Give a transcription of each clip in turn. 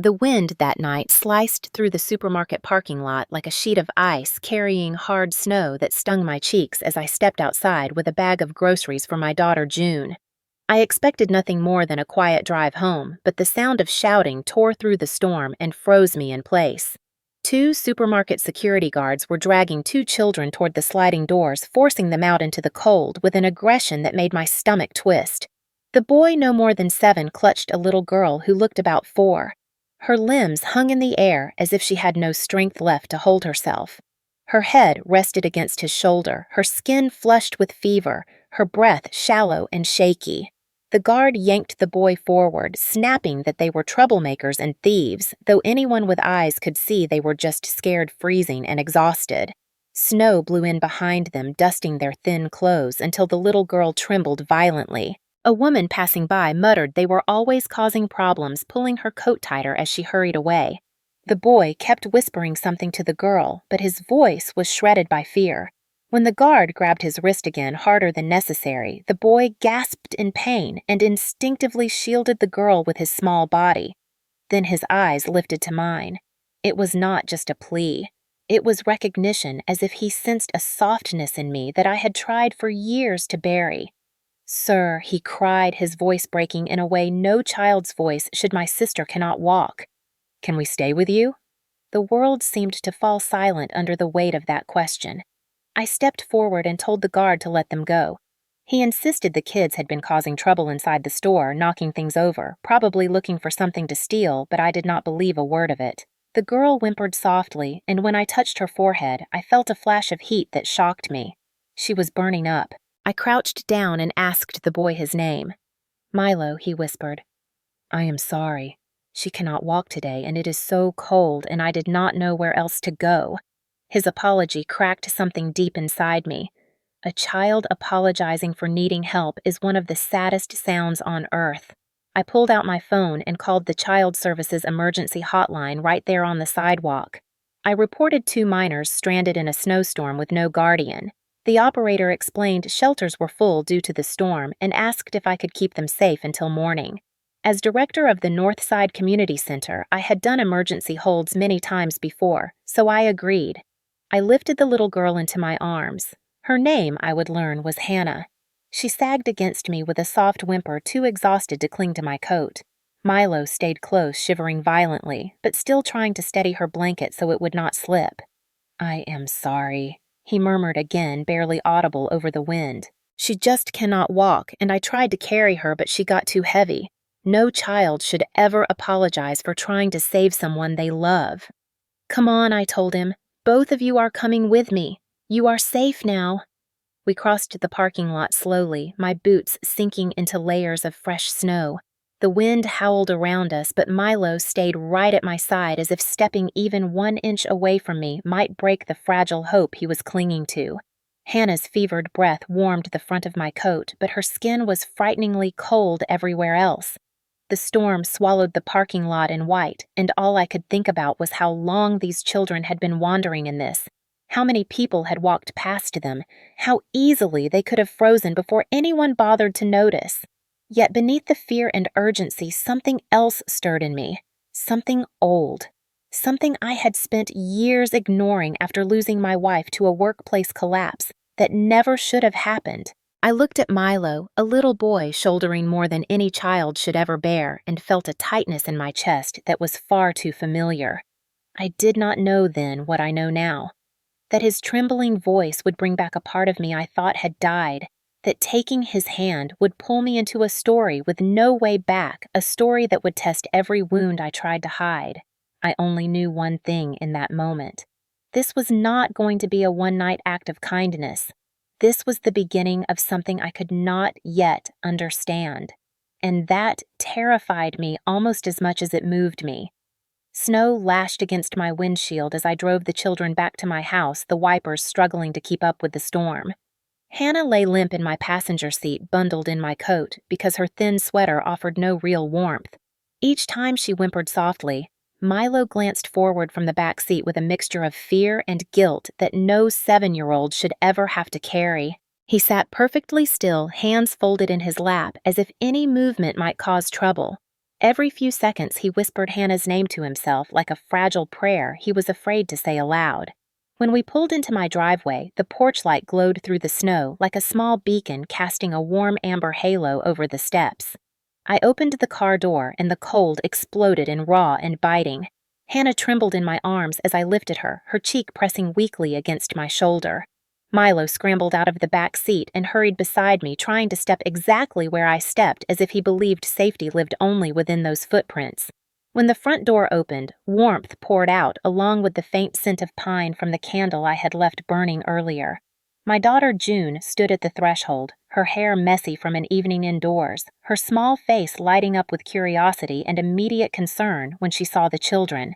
The wind that night sliced through the supermarket parking lot like a sheet of ice carrying hard snow that stung my cheeks as I stepped outside with a bag of groceries for my daughter June. I expected nothing more than a quiet drive home, but the sound of shouting tore through the storm and froze me in place. Two supermarket security guards were dragging two children toward the sliding doors, forcing them out into the cold with an aggression that made my stomach twist. The boy no more than 7 clutched a little girl who looked about 4. Her limbs hung in the air as if she had no strength left to hold herself. Her head rested against his shoulder, her skin flushed with fever, her breath shallow and shaky. The guard yanked the boy forward, snapping that they were troublemakers and thieves, though anyone with eyes could see they were just scared freezing and exhausted. Snow blew in behind them, dusting their thin clothes until the little girl trembled violently. A woman passing by muttered they were always causing problems, pulling her coat tighter as she hurried away. The boy kept whispering something to the girl, but his voice was shredded by fear. When the guard grabbed his wrist again harder than necessary, the boy gasped in pain and instinctively shielded the girl with his small body. Then his eyes lifted to mine. It was not just a plea. It was recognition, as if he sensed a softness in me that I had tried for years to bury. "Sir," he cried, his voice breaking in a way no child's voice should my sister cannot walk. "Can we stay with you?" The world seemed to fall silent under the weight of that question. I stepped forward and told the guard to let them go. He insisted the kids had been causing trouble inside the store, knocking things over, probably looking for something to steal, but I did not believe a word of it. The girl whimpered softly, and when I touched her forehead, I felt a flash of heat that shocked me. She was burning up. I crouched down and asked the boy his name. "Milo," he whispered. "I am sorry. She cannot walk today, and it is so cold, and I did not know where else to go." His apology cracked something deep inside me. A child apologizing for needing help is one of the saddest sounds on earth. I pulled out my phone and called the Child Services emergency hotline right there on the sidewalk. I reported 2 minors stranded in a snowstorm with no guardian. The operator explained shelters were full due to the storm and asked if I could keep them safe until morning. As director of the Northside Community Center, I had done emergency holds many times before, so I agreed. I lifted the little girl into my arms. Her name, I would learn, was Hannah. She sagged against me with a soft whimper, too exhausted to cling to my coat. Milo stayed close, shivering violently, but still trying to steady her blanket so it would not slip. "I am sorry," he murmured again, barely audible over the wind. "She just cannot walk, and I tried to carry her, but she got too heavy. No child should ever apologize for trying to save someone they love." "Come on," I told him. "Both of you are coming with me. You are safe now." We crossed the parking lot slowly, my boots sinking into layers of fresh snow. The wind howled around us, but Milo stayed right at my side as if stepping even 1 inch away from me might break the fragile hope he was clinging to. Hannah's fevered breath warmed the front of my coat, but her skin was frighteningly cold everywhere else. The storm swallowed the parking lot in white, and all I could think about was how long these children had been wandering in this, how many people had walked past them, how easily they could have frozen before anyone bothered to notice. Yet beneath the fear and urgency, something else stirred in me, something old, something I had spent years ignoring after losing my wife to a workplace collapse that never should have happened. I looked at Milo, a little boy shouldering more than any child should ever bear, and felt a tightness in my chest that was far too familiar. I did not know then what I know now, that his trembling voice would bring back a part of me I thought had died, that taking his hand would pull me into a story with no way back, a story that would test every wound I tried to hide. I only knew one thing in that moment. This was not going to be a one-night act of kindness. This was the beginning of something I could not yet understand, and that terrified me almost as much as it moved me. Snow lashed against my windshield as I drove the children back to my house, the wipers struggling to keep up with the storm. Hannah lay limp in my passenger seat, bundled in my coat, because her thin sweater offered no real warmth. Each time she whimpered softly, Milo glanced forward from the back seat with a mixture of fear and guilt that no 7-year-old should ever have to carry. He sat perfectly still, hands folded in his lap, as if any movement might cause trouble. Every few seconds, he whispered Hannah's name to himself like a fragile prayer he was afraid to say aloud. When we pulled into my driveway, the porch light glowed through the snow like a small beacon casting a warm amber halo over the steps. I opened the car door and the cold exploded in raw and biting. Hannah trembled in my arms as I lifted her, her cheek pressing weakly against my shoulder. Milo scrambled out of the back seat and hurried beside me, trying to step exactly where I stepped as if he believed safety lived only within those footprints. When the front door opened, warmth poured out along with the faint scent of pine from the candle I had left burning earlier. My daughter June stood at the threshold, her hair messy from an evening indoors, her small face lighting up with curiosity and immediate concern when she saw the children.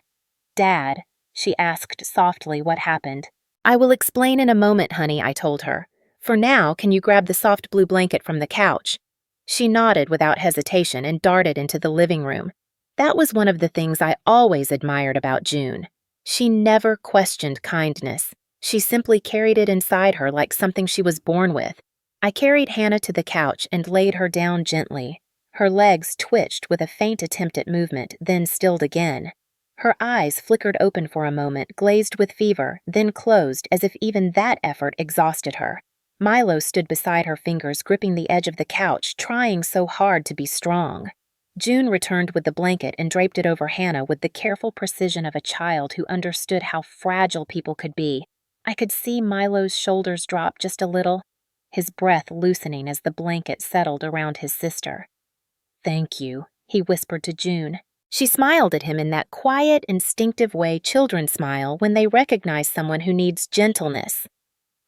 "Dad," she asked softly what happened. "I will explain in a moment, honey," I told her. "For now, can you grab the soft blue blanket from the couch?" She nodded without hesitation and darted into the living room. That was one of the things I always admired about June. She never questioned kindness. She simply carried it inside her like something she was born with. I carried Hannah to the couch and laid her down gently. Her legs twitched with a faint attempt at movement, then stilled again. Her eyes flickered open for a moment, glazed with fever, then closed as if even that effort exhausted her. Milo stood beside her, fingers gripping the edge of the couch, trying so hard to be strong. June returned with the blanket and draped it over Hannah with the careful precision of a child who understood how fragile people could be. I could see Milo's shoulders drop just a little, his breath loosening as the blanket settled around his sister. "Thank you," he whispered to June. She smiled at him in that quiet, instinctive way children smile when they recognize someone who needs gentleness.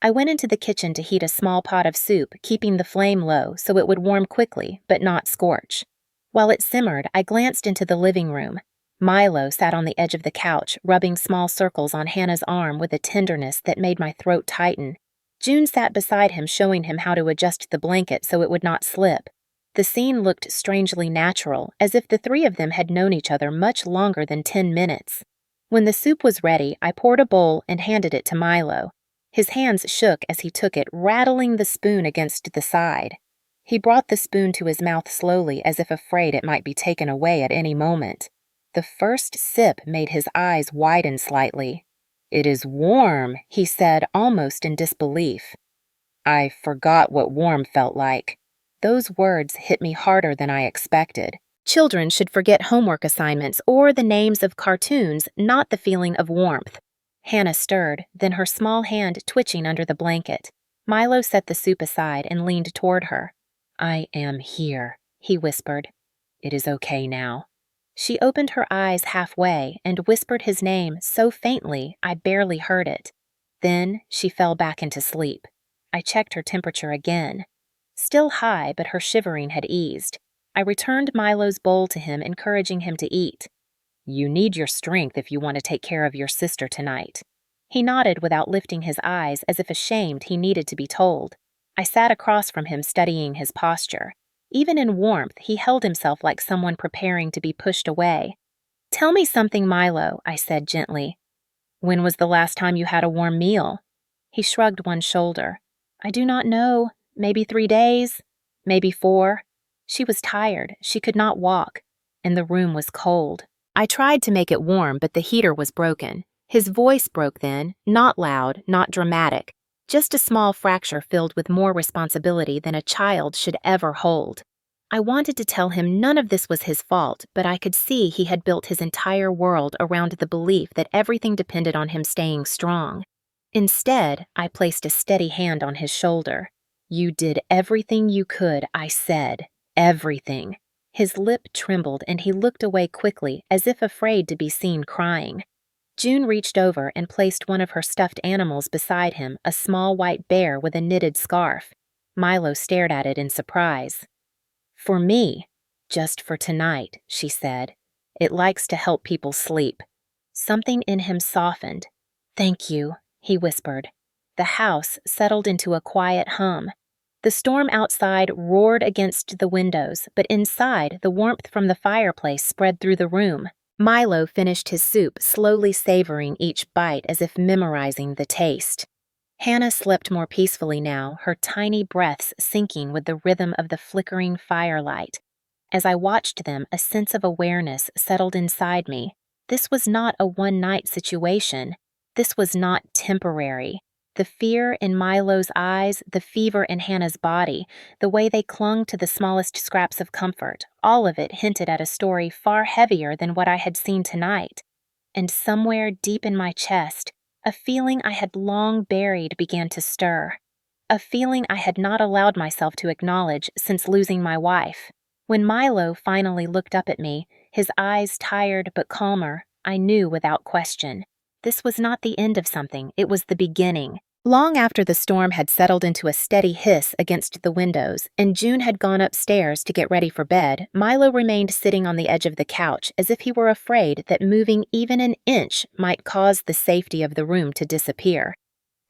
I went into the kitchen to heat a small pot of soup, keeping the flame low so it would warm quickly but not scorch. While it simmered, I glanced into the living room. Milo sat on the edge of the couch, rubbing small circles on Hannah's arm with a tenderness that made my throat tighten. June sat beside him, showing him how to adjust the blanket so it would not slip. The scene looked strangely natural, as if the three of them had known each other much longer than 10 minutes. When the soup was ready, I poured a bowl and handed it to Milo. His hands shook as he took it, rattling the spoon against the side. He brought the spoon to his mouth slowly, as if afraid it might be taken away at any moment. The first sip made his eyes widen slightly. "It is warm," he said, almost in disbelief. I forgot what warm felt like. Those words hit me harder than I expected. Children should forget homework assignments or the names of cartoons, not the feeling of warmth. Hannah stirred, then her small hand twitching under the blanket. Milo set the soup aside and leaned toward her. "I am here," he whispered. "It is okay now." She opened her eyes halfway and whispered his name so faintly I barely heard it. Then she fell back into sleep. I checked her temperature again. Still high, but her shivering had eased. I returned Milo's bowl to him, encouraging him to eat. "You need your strength if you want to take care of your sister tonight." He nodded without lifting his eyes, as if ashamed he needed to be told. I sat across from him, studying his posture. Even in warmth, he held himself like someone preparing to be pushed away. "Tell me something, Milo," I said gently. "When was the last time you had a warm meal?" He shrugged one shoulder. "I do not know. Maybe 3 days. Maybe 4. She was tired. She could not walk. And the room was cold. I tried to make it warm, but the heater was broken. His voice broke then, not loud, not dramatic. Just a small fracture filled with more responsibility than a child should ever hold. I wanted to tell him none of this was his fault, but I could see he had built his entire world around the belief that everything depended on him staying strong. Instead, I placed a steady hand on his shoulder. "You did everything you could," I said. "Everything." His lip trembled and he looked away quickly, as if afraid to be seen crying. June reached over and placed one of her stuffed animals beside him, a small white bear with a knitted scarf. Milo stared at it in surprise. "For me. Just for tonight," she said. "It likes to help people sleep." Something in him softened. "Thank you," he whispered. The house settled into a quiet hum. The storm outside roared against the windows, but inside, the warmth from the fireplace spread through the room. Milo finished his soup, slowly savoring each bite as if memorizing the taste. Hannah slept more peacefully now, her tiny breaths syncing with the rhythm of the flickering firelight. As I watched them, a sense of awareness settled inside me. This was not a one-night situation. This was not temporary. The fear in Milo's eyes, the fever in Hannah's body, the way they clung to the smallest scraps of comfort, all of it hinted at a story far heavier than what I had seen tonight. And somewhere deep in my chest, a feeling I had long buried began to stir. A feeling I had not allowed myself to acknowledge since losing my wife. When Milo finally looked up at me, his eyes tired but calmer, I knew without question. This was not the end of something, it was the beginning. Long after the storm had settled into a steady hiss against the windows, and June had gone upstairs to get ready for bed, Milo remained sitting on the edge of the couch as if he were afraid that moving even an inch might cause the safety of the room to disappear.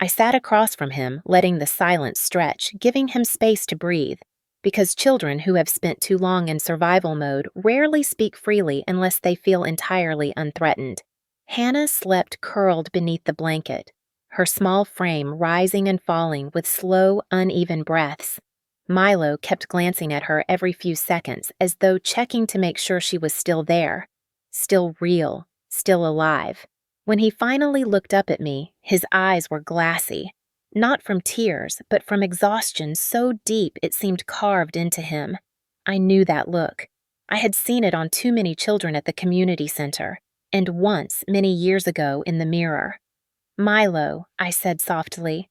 I sat across from him, letting the silence stretch, giving him space to breathe. Because children who have spent too long in survival mode rarely speak freely unless they feel entirely unthreatened. Hannah slept curled beneath the blanket, her small frame rising and falling with slow, uneven breaths. Milo kept glancing at her every few seconds as though checking to make sure she was still there, still real, still alive. When he finally looked up at me, his eyes were glassy. Not from tears, but from exhaustion so deep it seemed carved into him. I knew that look. I had seen it on too many children at the community center, and once, many years ago, in the mirror. "Milo," I said softly,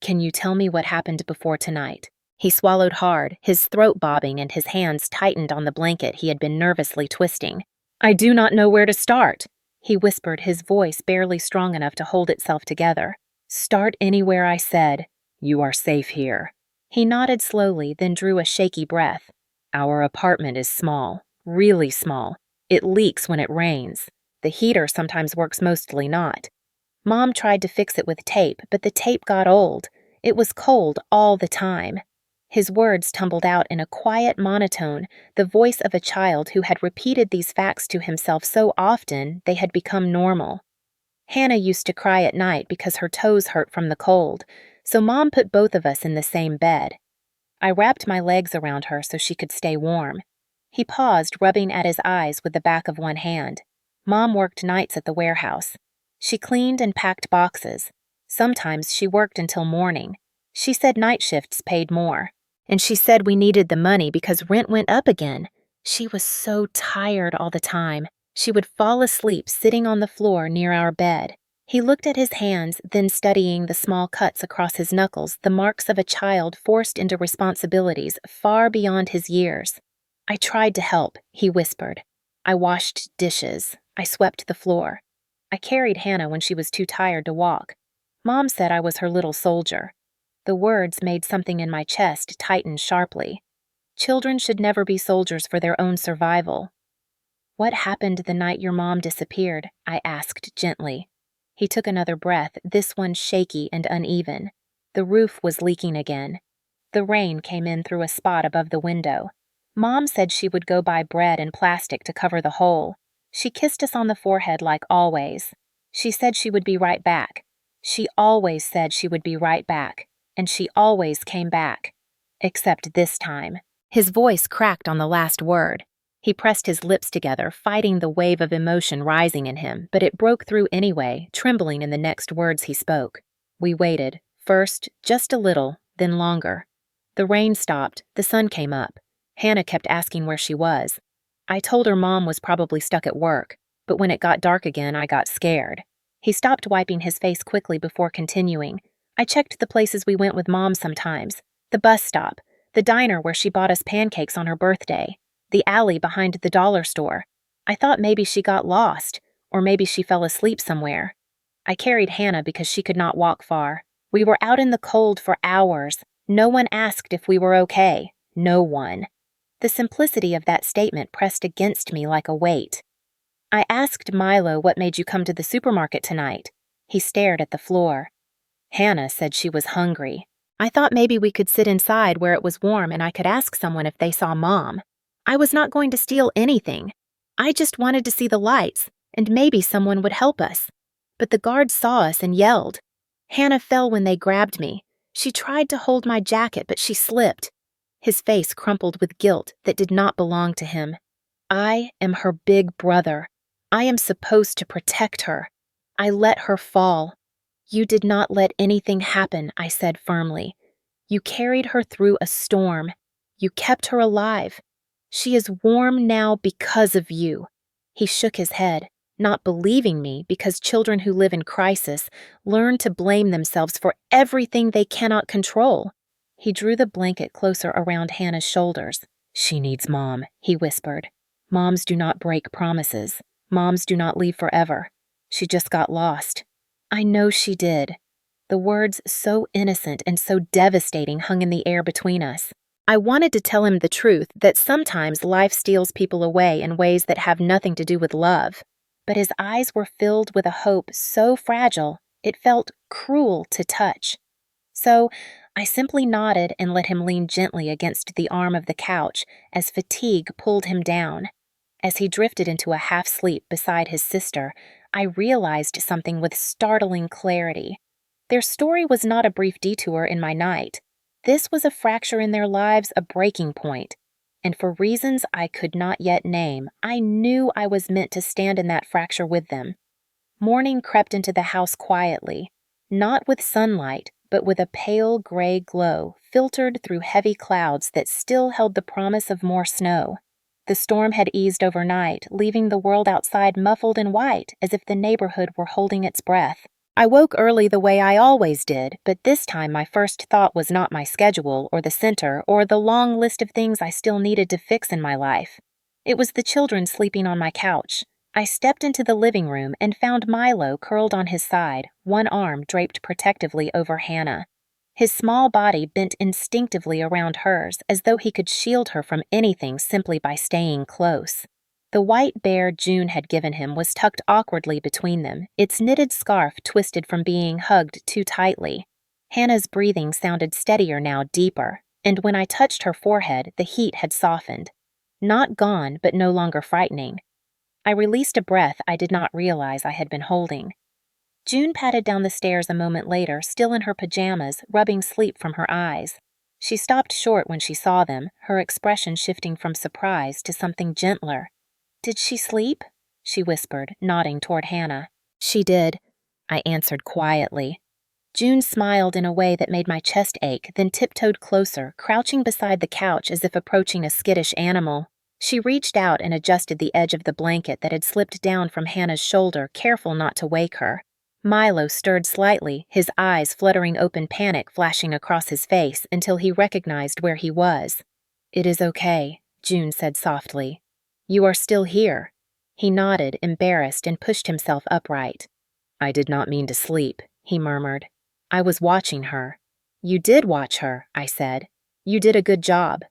"can you tell me what happened before tonight?" He swallowed hard, his throat bobbing and his hands tightened on the blanket he had been nervously twisting. "I do not know where to start," he whispered, his voice barely strong enough to hold itself together. "Start anywhere," I said. "You are safe here." He nodded slowly, then drew a shaky breath. "Our apartment is small, really small. It leaks when it rains. The heater sometimes works, mostly not. Mom tried to fix it with tape, but the tape got old. It was cold all the time." His words tumbled out in a quiet monotone, the voice of a child who had repeated these facts to himself so often they had become normal. "Hannah used to cry at night because her toes hurt from the cold, so Mom put both of us in the same bed. I wrapped my legs around her so she could stay warm." He paused, rubbing at his eyes with the back of one hand. "Mom worked nights at the warehouse. She cleaned and packed boxes. Sometimes she worked until morning. She said night shifts paid more. And she said we needed the money because rent went up again. She was so tired all the time. She would fall asleep sitting on the floor near our bed." He looked at his hands, then studying the small cuts across his knuckles, the marks of a child forced into responsibilities far beyond his years. "I tried to help," he whispered. "I washed dishes. I swept the floor. I carried Hannah when she was too tired to walk. Mom said I was her little soldier." The words made something in my chest tighten sharply. Children should never be soldiers for their own survival. "What happened the night your mom disappeared?" I asked gently. He took another breath, this one shaky and uneven. The roof was leaking again. The rain came in through a spot above the window. Mom said she would go buy bread and plastic to cover the hole. She kissed us on the forehead like always. She said she would be right back. She always said she would be right back, and she always came back. Except this time. His voice cracked on the last word. He pressed his lips together, fighting the wave of emotion rising in him, but it broke through anyway, trembling in the next words he spoke. We waited, first just a little, then longer. The rain stopped, the sun came up. Hannah kept asking where she was. I told her Mom was probably stuck at work, but when it got dark again, I got scared. He stopped wiping his face quickly before continuing. "I checked the places we went with Mom sometimes. The bus stop, the diner where she bought us pancakes on her birthday, the alley behind the dollar store. I thought maybe she got lost, or maybe she fell asleep somewhere. I carried Hannah because she could not walk far. We were out in the cold for hours. No one asked if we were okay. No one." The simplicity of that statement pressed against me like a weight. "I asked Milo what made you come to the supermarket tonight." He stared at the floor. "Hannah said she was hungry. I thought maybe we could sit inside where it was warm and I could ask someone if they saw Mom. I was not going to steal anything. I just wanted to see the lights, and maybe someone would help us. But the guards saw us and yelled. Hannah fell when they grabbed me. She tried to hold my jacket, but she slipped. his face crumpled with guilt that did not belong to him. I am her big brother. I am supposed to protect her. I let her fall. You did not let anything happen, I said firmly. You carried her through a storm. You kept her alive. She is warm now because of you. He shook his head, not believing me because children who live in crisis learn to blame themselves for everything they cannot control. He drew the blanket closer around Hannah's shoulders. She needs Mom, he whispered. Moms do not break promises. Moms do not leave forever. She just got lost. I know she did. The words, so innocent and so devastating, hung in the air between us. I wanted to tell him the truth that sometimes life steals people away in ways that have nothing to do with love. But his eyes were filled with a hope so fragile, it felt cruel to touch. So I simply nodded and let him lean gently against the arm of the couch as fatigue pulled him down. As he drifted into a half-sleep beside his sister, I realized something with startling clarity. Their story was not a brief detour in my night. This was a fracture in their lives, a breaking point. And for reasons I could not yet name, I knew I was meant to stand in that fracture with them. Morning crept into the house quietly, not with sunlight, but with a pale gray glow filtered through heavy clouds that still held the promise of more snow. The storm had eased overnight, leaving the world outside muffled in white, as if the neighborhood were holding its breath. I woke early the way I always did, but this time my first thought was not my schedule or the center or the long list of things I still needed to fix in my life. It was the children sleeping on my couch. I stepped into the living room and found Milo curled on his side, one arm draped protectively over Hannah. His small body bent instinctively around hers as though he could shield her from anything simply by staying close. The white bear June had given him was tucked awkwardly between them, its knitted scarf twisted from being hugged too tightly. Hannah's breathing sounded steadier now, deeper, and when I touched her forehead, the heat had softened. Not gone, but no longer frightening. I released a breath I did not realize I had been holding. June patted down the stairs a moment later, still in her pajamas, rubbing sleep from her eyes. She stopped short when she saw them, her expression shifting from surprise to something gentler. "Did she sleep?" she whispered, nodding toward Hannah. "She did," I answered quietly. June smiled in a way that made my chest ache, then tiptoed closer, crouching beside the couch as if approaching a skittish animal. She reached out and adjusted the edge of the blanket that had slipped down from Hannah's shoulder, careful not to wake her. Milo stirred slightly, his eyes fluttering open, panic flashing across his face until he recognized where he was. "It is okay," June said softly. "You are still here." He nodded, embarrassed, and pushed himself upright. "I did not mean to sleep," he murmured. "I was watching her." "You did watch her," I said. "You did a good job."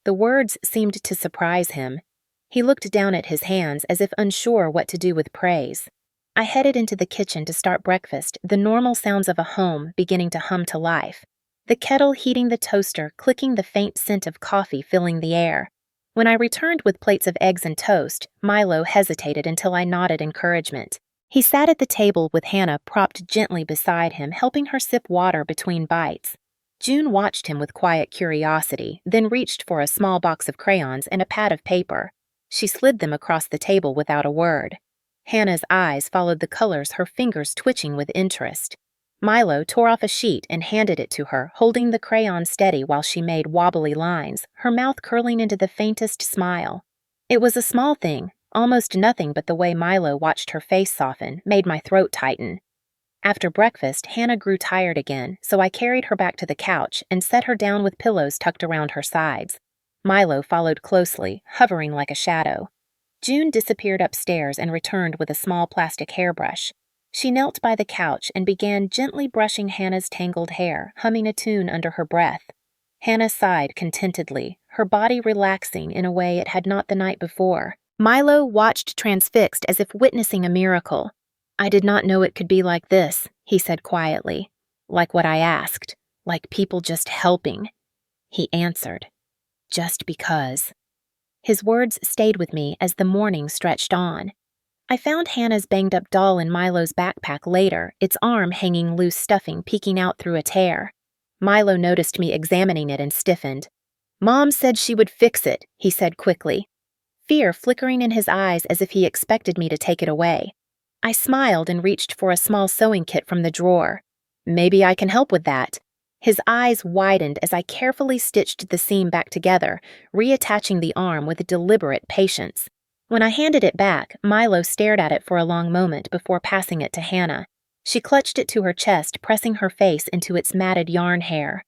The words seemed to surprise him. He looked down at his hands as if unsure what to do with praise. I headed into the kitchen to start breakfast, the normal sounds of a home beginning to hum to life. The kettle heating the toaster, clicking, the faint scent of coffee filling the air. When I returned with plates of eggs and toast, Milo hesitated until I nodded encouragement. He sat at the table with Hannah propped gently beside him, helping her sip water between bites. June watched him with quiet curiosity, then reached for a small box of crayons and a pad of paper. She slid them across the table without a word. Hannah's eyes followed the colors, her fingers twitching with interest. Milo tore off a sheet and handed it to her, holding the crayon steady while she made wobbly lines, her mouth curling into the faintest smile. It was a small thing, almost nothing, but the way Milo watched her face soften made my throat tighten. After breakfast, Hannah grew tired again, so I carried her back to the couch and set her down with pillows tucked around her sides. Milo followed closely, hovering like a shadow. June disappeared upstairs and returned with a small plastic hairbrush. She knelt by the couch and began gently brushing Hannah's tangled hair, humming a tune under her breath. Hannah sighed contentedly, her body relaxing in a way it had not the night before. Milo watched transfixed as if witnessing a miracle. "I did not know it could be like this," he said quietly. "Like what I asked. Like people just helping." He answered, "Just because." His words stayed with me as the morning stretched on. I found Hannah's banged-up doll in Milo's backpack later, its arm hanging loose, stuffing peeking out through a tear. Milo noticed me examining it and stiffened. Mom said she would fix it, he said quickly, fear flickering in his eyes as if he expected me to take it away. I smiled and reached for a small sewing kit from the drawer. Maybe I can help with that. His eyes widened as I carefully stitched the seam back together, reattaching the arm with deliberate patience. When I handed it back, Milo stared at it for a long moment before passing it to Hannah. She clutched it to her chest, pressing her face into its matted yarn hair.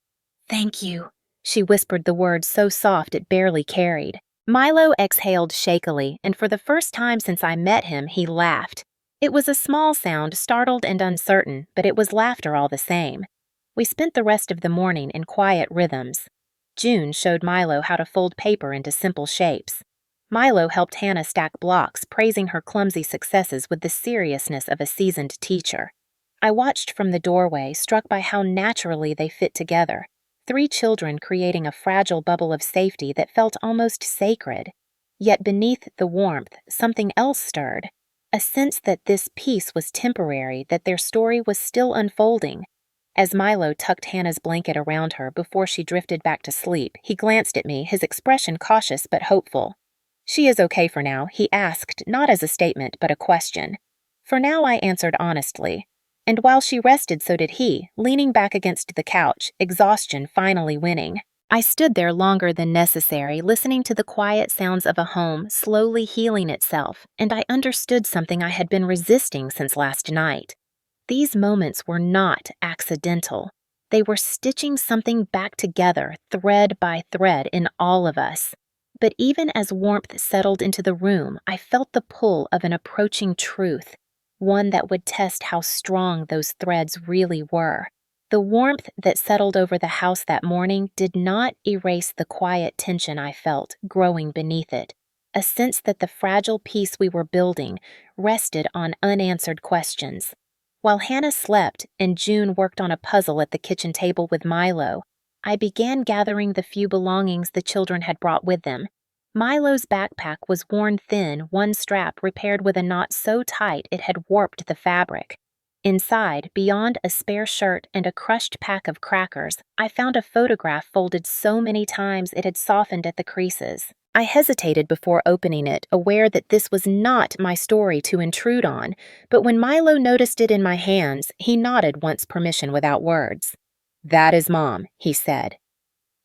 "Thank you," she whispered the words so soft it barely carried. Milo exhaled shakily, and for the first time since I met him, he laughed. It was a small sound, startled and uncertain, but it was laughter all the same. We spent the rest of the morning in quiet rhythms. June showed Milo how to fold paper into simple shapes. Milo helped Hannah stack blocks, praising her clumsy successes with the seriousness of a seasoned teacher. I watched from the doorway, struck by how naturally they fit together. 3 children creating a fragile bubble of safety that felt almost sacred. Yet beneath the warmth, something else stirred. A sense that this peace was temporary, that their story was still unfolding. As Milo tucked Hannah's blanket around her before she drifted back to sleep, he glanced at me, his expression cautious but hopeful. "She is okay for now," he asked, not as a statement but a question. For now, I answered honestly. And while she rested, so did he, leaning back against the couch, exhaustion finally winning. I stood there longer than necessary, listening to the quiet sounds of a home slowly healing itself, and I understood something I had been resisting since last night. These moments were not accidental. They were stitching something back together, thread by thread, in all of us. But even as warmth settled into the room, I felt the pull of an approaching truth, one that would test how strong those threads really were. The warmth that settled over the house that morning did not erase the quiet tension I felt growing beneath it, a sense that the fragile peace we were building rested on unanswered questions. While Hannah slept and June worked on a puzzle at the kitchen table with Milo, I began gathering the few belongings the children had brought with them. Milo's backpack was worn thin, one strap repaired with a knot so tight it had warped the fabric. Inside, beyond a spare shirt and a crushed pack of crackers, I found a photograph folded so many times it had softened at the creases. I hesitated before opening it, aware that this was not my story to intrude on, but when Milo noticed it in my hands, he nodded once permission without words. "That is Mom," he said.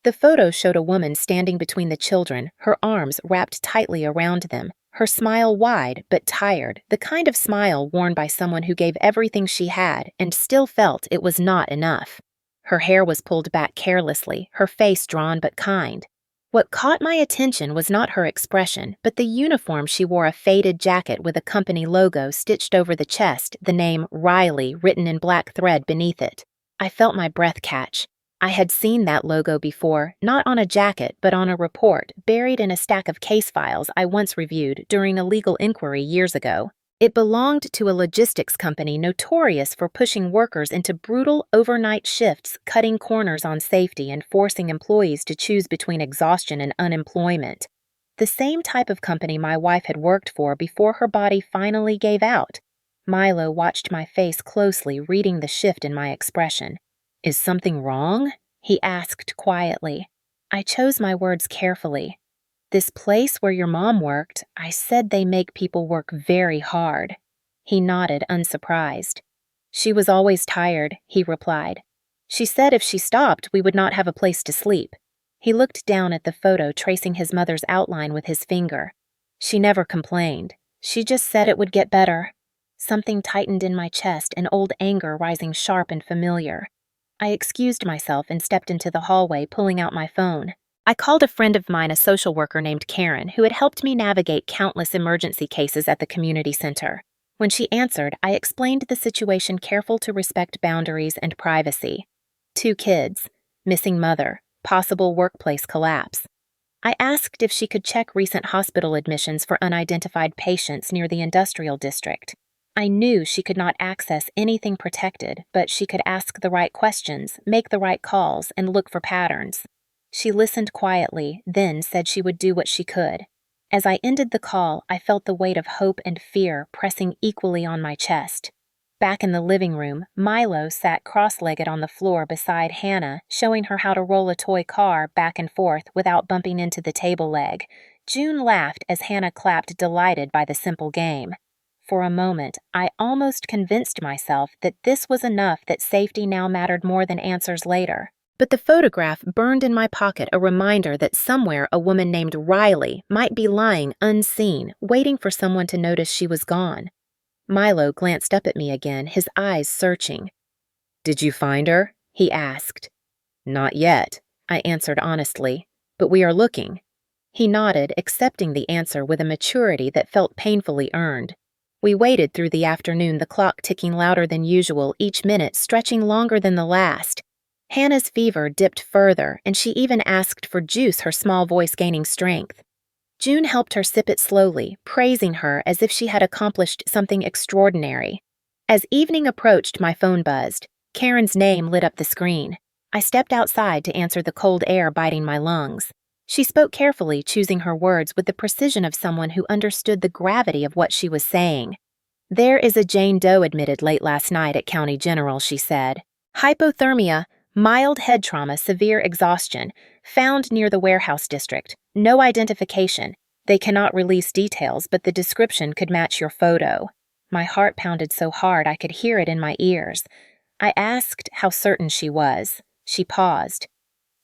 The photo showed a woman standing between the children, her arms wrapped tightly around them, her smile wide but tired, the kind of smile worn by someone who gave everything she had and still felt it was not enough. Her hair was pulled back carelessly, her face drawn but kind. What caught my attention was not her expression, but the uniform she wore, a faded jacket with a company logo stitched over the chest, the name Riley written in black thread beneath it. I felt my breath catch. I had seen that logo before, not on a jacket, but on a report buried in a stack of case files I once reviewed during a legal inquiry years ago. It belonged to a logistics company notorious for pushing workers into brutal overnight shifts, cutting corners on safety and forcing employees to choose between exhaustion and unemployment. The same type of company my wife had worked for before her body finally gave out. Milo watched my face closely, reading the shift in my expression. "Is something wrong?" he asked quietly. I chose my words carefully. "This place where your mom worked, I said they make people work very hard." He nodded, unsurprised. "She was always tired," he replied. "She said if she stopped, we would not have a place to sleep." He looked down at the photo, tracing his mother's outline with his finger. "She never complained. She just said it would get better." Something tightened in my chest, an old anger rising sharp and familiar. I excused myself and stepped into the hallway, pulling out my phone. I called a friend of mine, a social worker named Karen, who had helped me navigate countless emergency cases at the community center. When she answered, I explained the situation, careful to respect boundaries and privacy. 2 kids, missing mother, possible workplace collapse. I asked if she could check recent hospital admissions for unidentified patients near the industrial district. I knew she could not access anything protected, but she could ask the right questions, make the right calls, and look for patterns. She listened quietly, then said she would do what she could. As I ended the call, I felt the weight of hope and fear pressing equally on my chest. Back in the living room, Milo sat cross-legged on the floor beside Hannah, showing her how to roll a toy car back and forth without bumping into the table leg. June laughed as Hannah clapped, delighted by the simple game. For a moment, I almost convinced myself that this was enough, that safety now mattered more than answers later. But the photograph burned in my pocket, a reminder that somewhere a woman named Riley might be lying unseen, waiting for someone to notice she was gone. Milo glanced up at me again, his eyes searching. "Did you find her?" he asked. "Not yet," I answered honestly, "but we are looking." He nodded, accepting the answer with a maturity that felt painfully earned. We waited through the afternoon, the clock ticking louder than usual, each minute stretching longer than the last. Hannah's fever dipped further, and she even asked for juice, her small voice gaining strength. June helped her sip it slowly, praising her as if she had accomplished something extraordinary. As evening approached, my phone buzzed. Karen's name lit up the screen. I stepped outside to answer the cold air biting my lungs. She spoke carefully, choosing her words with the precision of someone who understood the gravity of what she was saying. "There is a Jane Doe admitted late last night at County General," she said. "Hypothermia, mild head trauma, severe exhaustion, found near the warehouse district. No identification. They cannot release details, but the description could match your photo." My heart pounded so hard I could hear it in my ears. I asked how certain she was. She paused.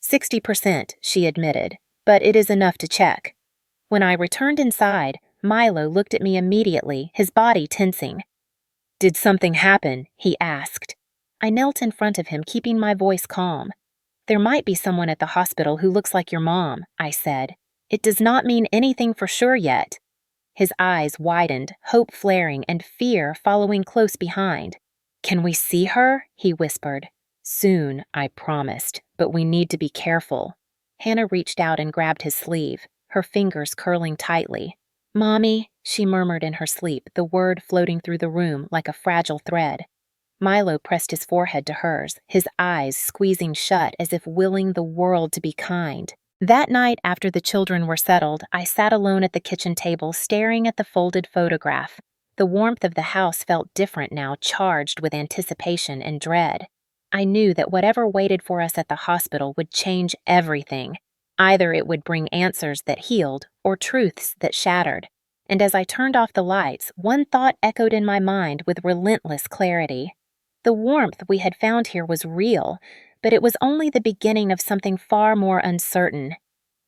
60%, she admitted, but it is enough to check. When I returned inside, Milo looked at me immediately, his body tensing. "Did something happen?" he asked. I knelt in front of him, keeping my voice calm. "There might be someone at the hospital who looks like your mom," I said. "It does not mean anything for sure yet." His eyes widened, hope flaring and fear following close behind. "Can we see her?" he whispered. "Soon," I promised, "but we need to be careful." Hannah reached out and grabbed his sleeve, her fingers curling tightly. "Mommy," she murmured in her sleep, the word floating through the room like a fragile thread. Milo pressed his forehead to hers, his eyes squeezing shut as if willing the world to be kind. That night, after the children were settled, I sat alone at the kitchen table, staring at the folded photograph. The warmth of the house felt different now, charged with anticipation and dread. I knew that whatever waited for us at the hospital would change everything. Either it would bring answers that healed, or truths that shattered. And as I turned off the lights, one thought echoed in my mind with relentless clarity. The warmth we had found here was real, but it was only the beginning of something far more uncertain.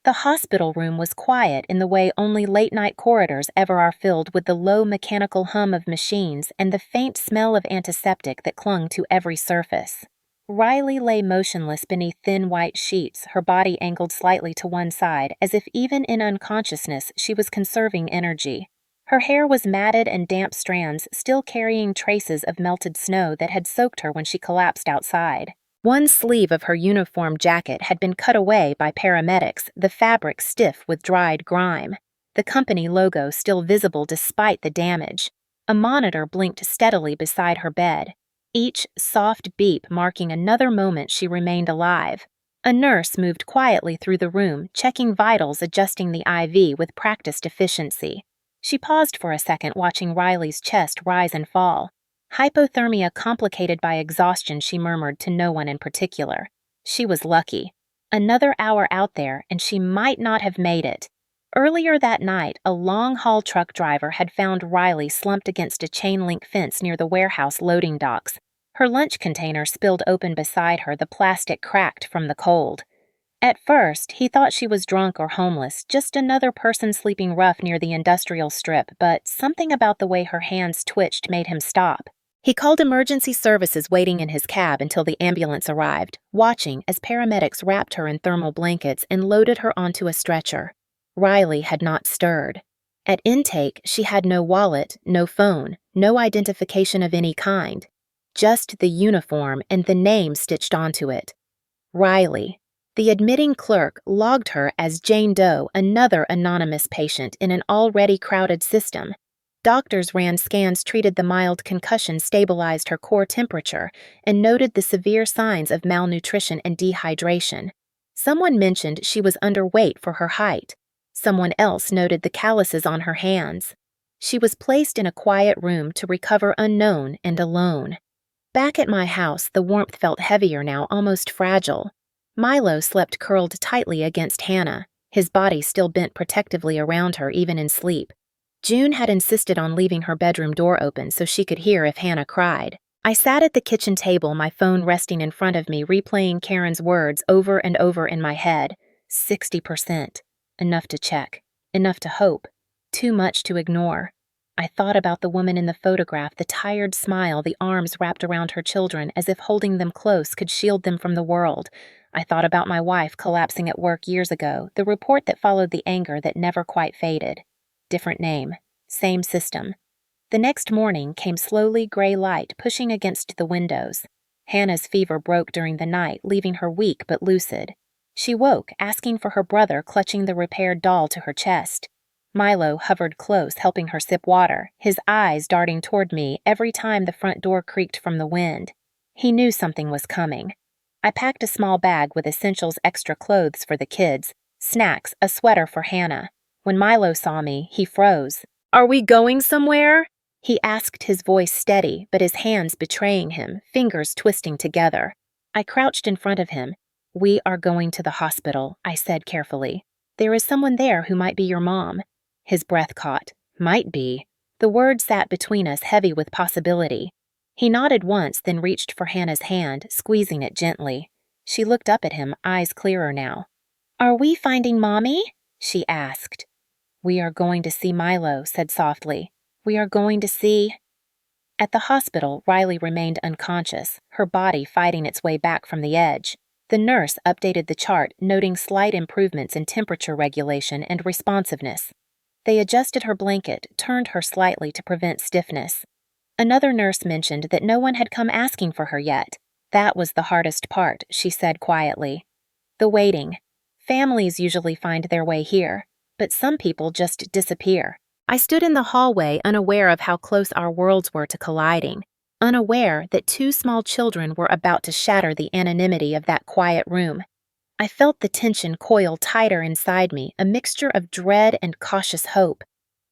The hospital room was quiet in the way only late-night corridors ever are, filled with the low mechanical hum of machines and the faint smell of antiseptic that clung to every surface. Riley lay motionless beneath thin white sheets, her body angled slightly to one side, as if even in unconsciousness she was conserving energy. Her hair was matted and damp strands, still carrying traces of melted snow that had soaked her when she collapsed outside. One sleeve of her uniform jacket had been cut away by paramedics, the fabric stiff with dried grime. The company logo still visible despite the damage. A monitor blinked steadily beside her bed, each soft beep marking another moment she remained alive. A nurse moved quietly through the room, checking vitals, adjusting the IV with practiced efficiency. She paused for a second, watching Riley's chest rise and fall. "Hypothermia complicated by exhaustion," she murmured, to no one in particular. She was lucky. Another hour out there, and she might not have made it. Earlier that night, a long-haul truck driver had found Riley slumped against a chain-link fence near the warehouse loading docks. Her lunch container spilled open beside her, the plastic cracked from the cold. At first, he thought she was drunk or homeless, just another person sleeping rough near the industrial strip, but something about the way her hands twitched made him stop. He called emergency services, waiting in his cab until the ambulance arrived, watching as paramedics wrapped her in thermal blankets and loaded her onto a stretcher. Riley had not stirred. At intake, she had no wallet, no phone, no identification of any kind. Just the uniform and the name stitched onto it. Riley. The admitting clerk logged her as Jane Doe, another anonymous patient in an already crowded system. Doctors ran scans, treated the mild concussion, stabilized her core temperature, and noted the severe signs of malnutrition and dehydration. Someone mentioned she was underweight for her height. Someone else noted the calluses on her hands. She was placed in a quiet room to recover unknown and alone. Back at my house, the warmth felt heavier now, almost fragile. Milo slept curled tightly against Hannah, his body still bent protectively around her even in sleep. June had insisted on leaving her bedroom door open so she could hear if Hannah cried. I sat at the kitchen table, my phone resting in front of me, replaying Karen's words over and over in my head. 60%. Enough to check. Enough to hope. Too much to ignore. I thought about the woman in the photograph, the tired smile, the arms wrapped around her children as if holding them close could shield them from the world. I thought about my wife collapsing at work years ago, the report that followed the anger that never quite faded. Different name. Same system. The next morning came slowly gray light pushing against the windows. Hannah's fever broke during the night, leaving her weak but lucid. She woke, asking for her brother, clutching the repaired doll to her chest. Milo hovered close, helping her sip water, his eyes darting toward me every time the front door creaked from the wind. He knew something was coming. I packed a small bag with essentials, extra clothes for the kids, snacks, a sweater for Hannah. When Milo saw me, he froze. "Are we going somewhere?" He asked, his voice steady, but his hands betraying him, fingers twisting together. I crouched in front of him. "We are going to the hospital," I said carefully. "There is someone there who might be your mom." His breath caught. "Might be." The word sat between us, heavy with possibility. He nodded once, then reached for Hannah's hand, squeezing it gently. She looked up at him, eyes clearer now. "Are we finding Mommy?" she asked. "We are going to see Milo," said softly. "We are going to see—" At the hospital, Riley remained unconscious, her body fighting its way back from the edge. The nurse updated the chart, noting slight improvements in temperature regulation and responsiveness. They adjusted her blanket, turned her slightly to prevent stiffness. Another nurse mentioned that no one had come asking for her yet. That was the hardest part, she said quietly. The waiting. Families usually find their way here, but some people just disappear. I stood in the hallway, unaware of how close our worlds were to colliding, unaware that two small children were about to shatter the anonymity of that quiet room. I felt the tension coil tighter inside me, a mixture of dread and cautious hope.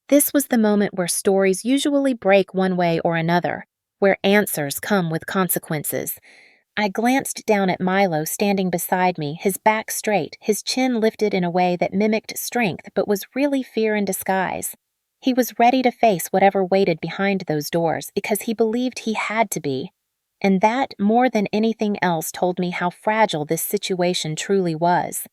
This was the moment where stories usually break one way or another, where answers come with consequences. I glanced down at Milo standing beside me, his back straight, his chin lifted in a way that mimicked strength but was really fear in disguise. He was ready to face whatever waited behind those doors because he believed he had to be. And that, more than anything else, told me how fragile this situation truly was.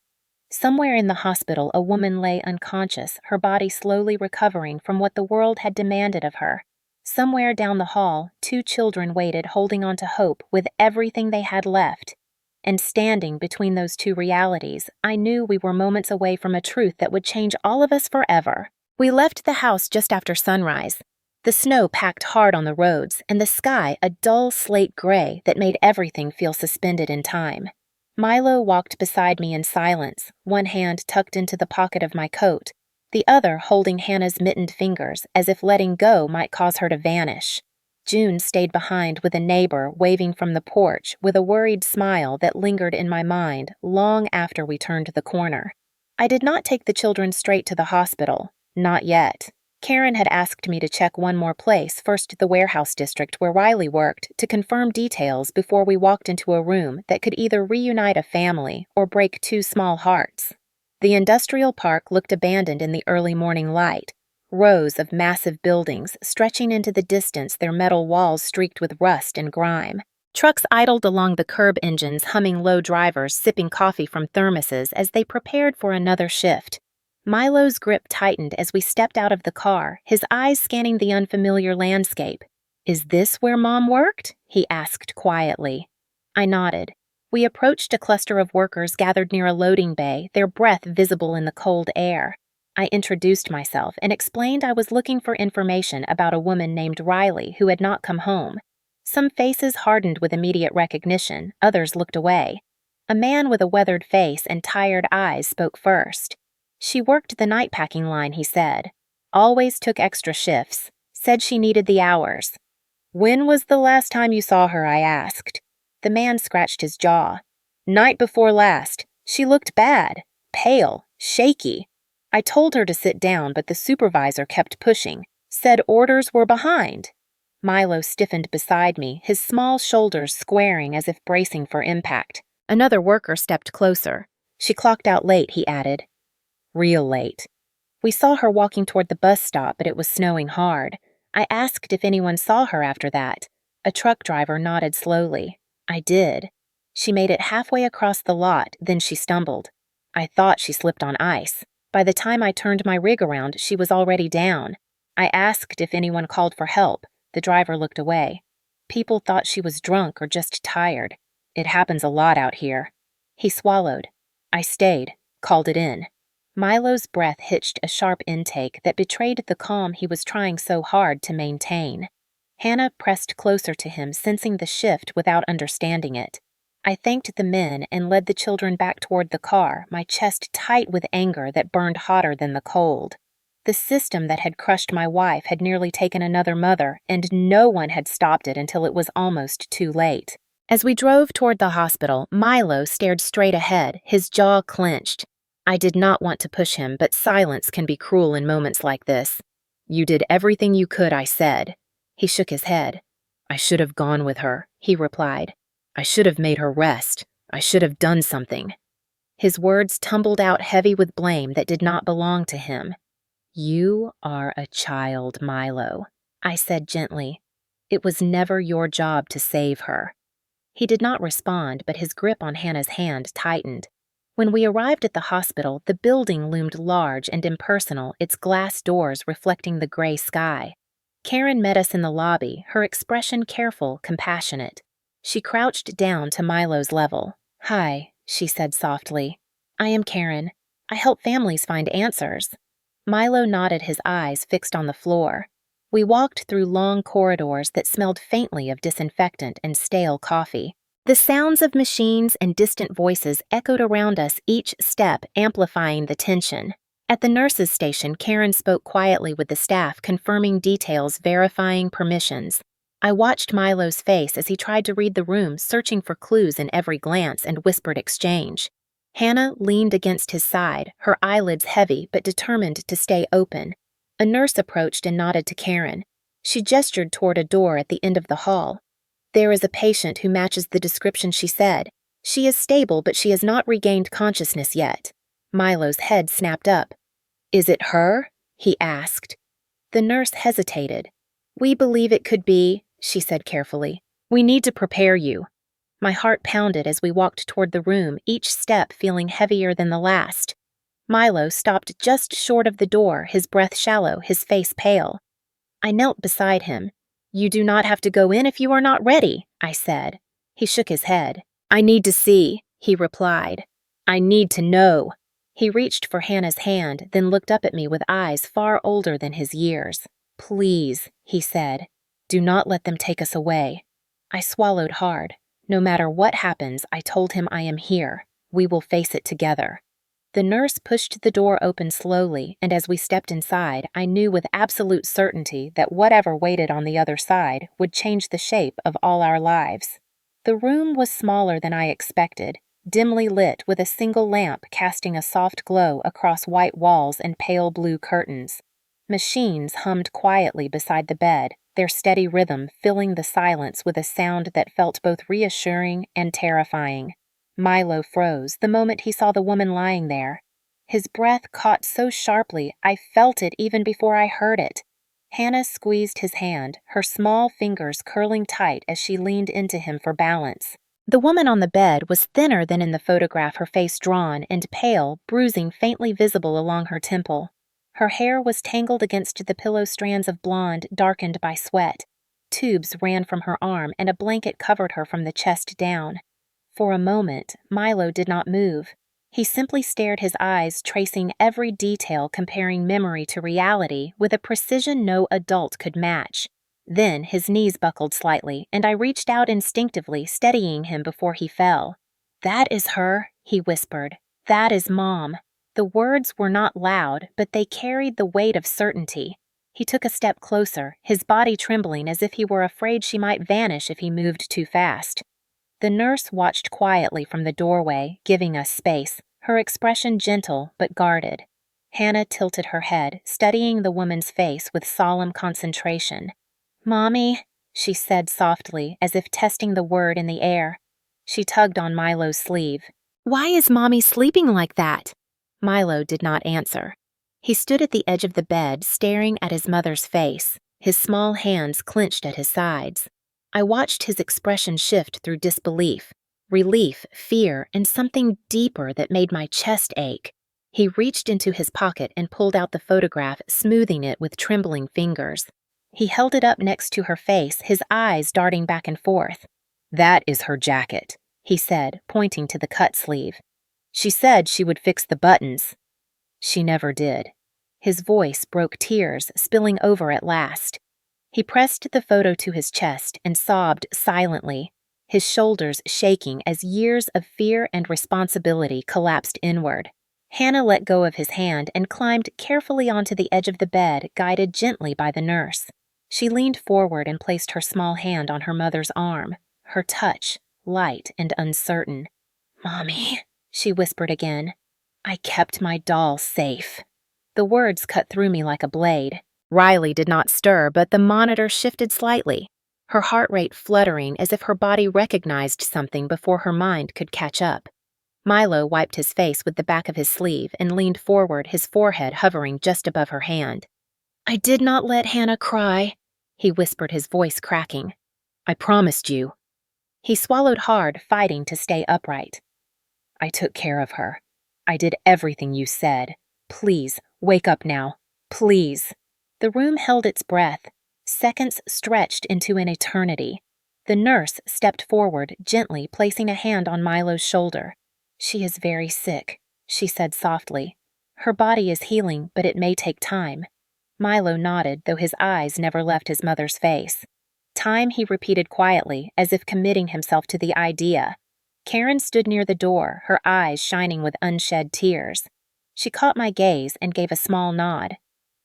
Somewhere in the hospital, a woman lay unconscious, her body slowly recovering from what the world had demanded of her. Somewhere down the hall, two children waited, holding on to hope with everything they had left. And standing between those two realities, I knew we were moments away from a truth that would change all of us forever. We left the house just after sunrise. The snow packed hard on the roads, and the sky a dull slate gray that made everything feel suspended in time. Milo walked beside me in silence, one hand tucked into the pocket of my coat, the other holding Hannah's mittened fingers, as if letting go might cause her to vanish. June stayed behind with a neighbor waving from the porch with a worried smile that lingered in my mind long after we turned the corner. I did not take the children straight to the hospital. Not yet. Karen had asked me to check one more place, first the warehouse district where Riley worked, to confirm details before we walked into a room that could either reunite a family or break two small hearts. The industrial park looked abandoned in the early morning light. Rows of massive buildings stretching into the distance, their metal walls streaked with rust and grime. Trucks idled along the curb, engines humming, low drivers sipping coffee from thermoses as they prepared for another shift. Milo's grip tightened as we stepped out of the car, his eyes scanning the unfamiliar landscape. "Is this where Mom worked?" he asked quietly. I nodded. We approached a cluster of workers gathered near a loading bay, their breath visible in the cold air. I introduced myself and explained I was looking for information about a woman named Riley who had not come home. Some faces hardened with immediate recognition, others looked away. A man with a weathered face and tired eyes spoke first. "She worked the night packing line," he said. "Always took extra shifts. Said she needed the hours." "When was the last time you saw her?" I asked. The man scratched his jaw. "Night before last. She looked bad. Pale. Shaky." I told her to sit down, but the supervisor kept pushing. Said orders were behind. Milo stiffened beside me, his small shoulders squaring as if bracing for impact. Another worker stepped closer. She clocked out late, he added. Real late. We saw her walking toward the bus stop, but it was snowing hard. I asked if anyone saw her after that. A truck driver nodded slowly. I did. She made it halfway across the lot, then she stumbled. I thought she slipped on ice. By the time I turned my rig around, she was already down. I asked if anyone called for help. The driver looked away. People thought she was drunk or just tired. It happens a lot out here. He swallowed. I stayed, called it in. Milo's breath hitched a sharp intake that betrayed the calm he was trying so hard to maintain. Hannah pressed closer to him, sensing the shift without understanding it. I thanked the men and led the children back toward the car, my chest tight with anger that burned hotter than the cold. The system that had crushed my wife had nearly taken another mother, and no one had stopped it until it was almost too late. As we drove toward the hospital, Milo stared straight ahead, his jaw clenched. I did not want to push him, but silence can be cruel in moments like this. You did everything you could, I said. He shook his head. I should have gone with her, he replied. I should have made her rest. I should have done something. His words tumbled out heavy with blame that did not belong to him. You are a child, Milo, I said gently. It was never your job to save her. He did not respond, but his grip on Hannah's hand tightened. When we arrived at the hospital, the building loomed large and impersonal, its glass doors reflecting the gray sky. Karen met us in the lobby, her expression careful, compassionate. She crouched down to Milo's level. Hi, she said softly. I am Karen. I help families find answers. Milo nodded, his eyes fixed on the floor. We walked through long corridors that smelled faintly of disinfectant and stale coffee. The sounds of machines and distant voices echoed around us, each step amplifying the tension. At the nurses' station, Karen spoke quietly with the staff, confirming details, verifying permissions. I watched Milo's face as he tried to read the room, searching for clues in every glance and whispered exchange. Hannah leaned against his side, her eyelids heavy but determined to stay open. A nurse approached and nodded to Karen. She gestured toward a door at the end of the hall. There is a patient who matches the description, she said. She is stable, but she has not regained consciousness yet. Milo's head snapped up. Is it her? He asked. The nurse hesitated. We believe it could be, she said carefully. We need to prepare you. My heart pounded as we walked toward the room, each step feeling heavier than the last. Milo stopped just short of the door, his breath shallow, his face pale. I knelt beside him. You do not have to go in if you are not ready, I said. He shook his head. I need to see, he replied. I need to know. He reached for Hannah's hand, then looked up at me with eyes far older than his years. Please, he said, do not let them take us away. I swallowed hard. No matter what happens, I told him I am here. We will face it together. The nurse pushed the door open slowly, and as we stepped inside, I knew with absolute certainty that whatever waited on the other side would change the shape of all our lives. The room was smaller than I expected, dimly lit with a single lamp casting a soft glow across white walls and pale blue curtains. Machines hummed quietly beside the bed, their steady rhythm filling the silence with a sound that felt both reassuring and terrifying. Milo froze the moment he saw the woman lying there. His breath caught so sharply I felt it even before I heard it. Hannah squeezed his hand, her small fingers curling tight as she leaned into him for balance. The woman on the bed was thinner than in the photograph, her face drawn and pale, bruising faintly visible along her temple. Her hair was tangled against the pillow strands of blonde, darkened by sweat. Tubes ran from her arm, and a blanket covered her from the chest down. For a moment, Milo did not move. He simply stared, his eyes tracing every detail, comparing memory to reality with a precision no adult could match. Then his knees buckled slightly, and I reached out instinctively, steadying him before he fell. That is her, he whispered. That is Mom. The words were not loud, but they carried the weight of certainty. He took a step closer, his body trembling as if he were afraid she might vanish if he moved too fast. The nurse watched quietly from the doorway, giving us space, her expression gentle but guarded. Hannah tilted her head, studying the woman's face with solemn concentration. "Mommy," she said softly, as if testing the word in the air. She tugged on Milo's sleeve. "Why is Mommy sleeping like that?" Milo did not answer. He stood at the edge of the bed, staring at his mother's face, his small hands clenched at his sides. I watched his expression shift through disbelief, relief, fear, and something deeper that made my chest ache. He reached into his pocket and pulled out the photograph, smoothing it with trembling fingers. He held it up next to her face, his eyes darting back and forth. "That is her jacket," he said, pointing to the cut sleeve. "She said she would fix the buttons. She never did." His voice broke tears, spilling over at last. He pressed the photo to his chest and sobbed silently, his shoulders shaking as years of fear and responsibility collapsed inward. Hannah let go of his hand and climbed carefully onto the edge of the bed, guided gently by the nurse. She leaned forward and placed her small hand on her mother's arm, her touch light and uncertain. "Mommy," she whispered again, "I kept my doll safe." The words cut through me like a blade. Riley did not stir, but the monitor shifted slightly, her heart rate fluttering as if her body recognized something before her mind could catch up. Milo wiped his face with the back of his sleeve and leaned forward, his forehead hovering just above her hand. "I did not let Hannah cry," he whispered, his voice cracking. "I promised you." He swallowed hard, fighting to stay upright. "I took care of her. I did everything you said. Please, wake up now. Please." The room held its breath. Seconds stretched into an eternity. The nurse stepped forward, gently placing a hand on Milo's shoulder. "She is very sick," she said softly. "Her body is healing, but it may take time." Milo nodded, though his eyes never left his mother's face. "Time," he repeated quietly, as if committing himself to the idea. Karen stood near the door, her eyes shining with unshed tears. She caught my gaze and gave a small nod.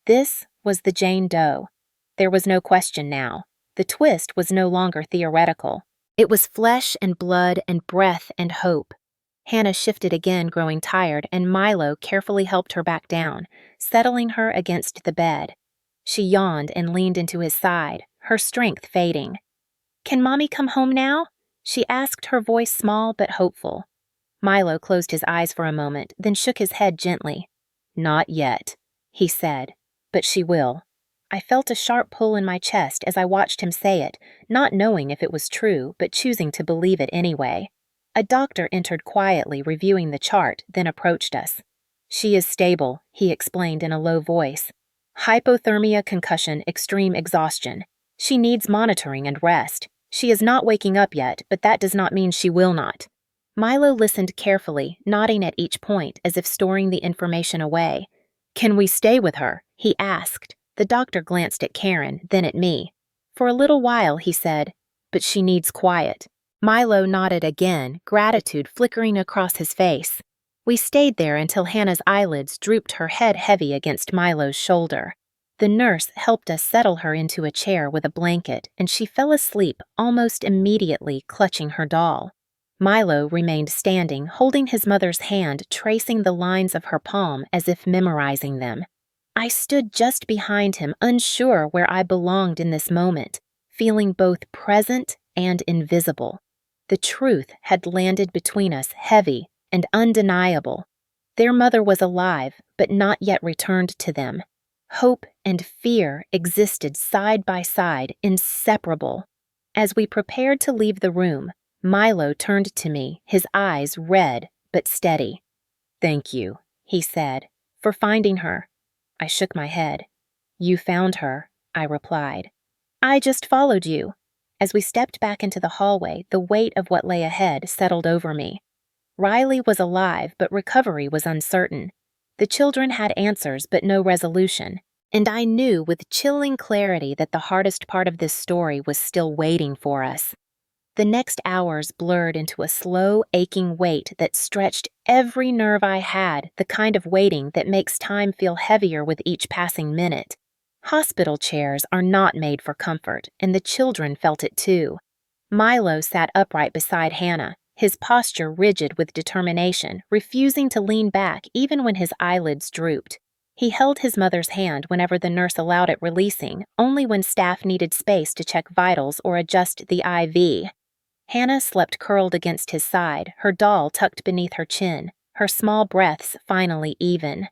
This was the Jane Doe. There was no question now. The twist was no longer theoretical. It was flesh and blood and breath and hope. Hannah shifted again, growing tired, and Milo carefully helped her back down, settling her against the bed. She yawned and leaned into his side, her strength fading. "Can Mommy come home now?" she asked, her voice small but hopeful. Milo closed his eyes for a moment, then shook his head gently. "Not yet," he said, "but she will." I felt a sharp pull in my chest as I watched him say it, not knowing if it was true, but choosing to believe it anyway. A doctor entered quietly, reviewing the chart, then approached us. "She is stable," he explained in a low voice. "Hypothermia, concussion, extreme exhaustion. She needs monitoring and rest. She is not waking up yet, but that does not mean she will not." Milo listened carefully, nodding at each point as if storing the information away. "Can we stay with her?" he asked. The doctor glanced at Karen, then at me. "For a little while," he said, "but she needs quiet." Milo nodded again, gratitude flickering across his face. We stayed there until Hannah's eyelids drooped, her head heavy against Milo's shoulder. The nurse helped us settle her into a chair with a blanket, and she fell asleep almost immediately, clutching her doll. Milo remained standing, holding his mother's hand, tracing the lines of her palm as if memorizing them. I stood just behind him, unsure where I belonged in this moment, feeling both present and invisible. The truth had landed between us, heavy and undeniable. Their mother was alive, but not yet returned to them. Hope and fear existed side by side, inseparable. As we prepared to leave the room, Milo turned to me, his eyes red but steady. "Thank you," he said, "for finding her." I shook my head. "You found her," I replied. "I just followed you." As we stepped back into the hallway, the weight of what lay ahead settled over me. Riley was alive, but recovery was uncertain. The children had answers, but no resolution. And I knew with chilling clarity that the hardest part of this story was still waiting for us. The next hours blurred into a slow, aching wait that stretched every nerve I had, the kind of waiting that makes time feel heavier with each passing minute. Hospital chairs are not made for comfort, and the children felt it too. Milo sat upright beside Hannah, his posture rigid with determination, refusing to lean back even when his eyelids drooped. He held his mother's hand whenever the nurse allowed it releasing, only when staff needed space to check vitals or adjust the IV. Hannah slept curled against his side, her doll tucked beneath her chin, her small breaths finally even.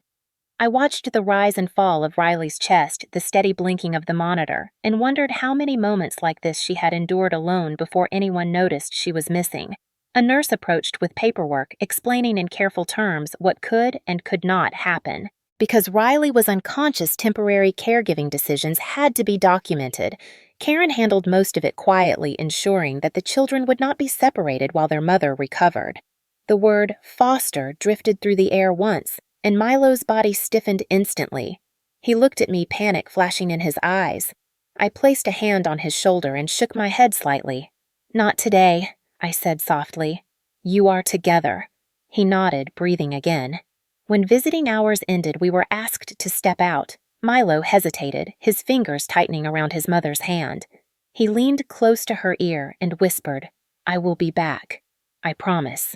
I watched the rise and fall of Riley's chest, the steady blinking of the monitor, and wondered how many moments like this she had endured alone before anyone noticed she was missing. A nurse approached with paperwork, explaining in careful terms what could and could not happen. Because Riley was unconscious, temporary caregiving decisions had to be documented. Karen handled most of it quietly, ensuring that the children would not be separated while their mother recovered. The word foster drifted through the air once, and Milo's body stiffened instantly. He looked at me, panic flashing in his eyes. I placed a hand on his shoulder and shook my head slightly. "Not today," I said softly. "You are together." He nodded, breathing again. When visiting hours ended, we were asked to step out. Milo hesitated, his fingers tightening around his mother's hand. He leaned close to her ear and whispered, "I will be back. I promise."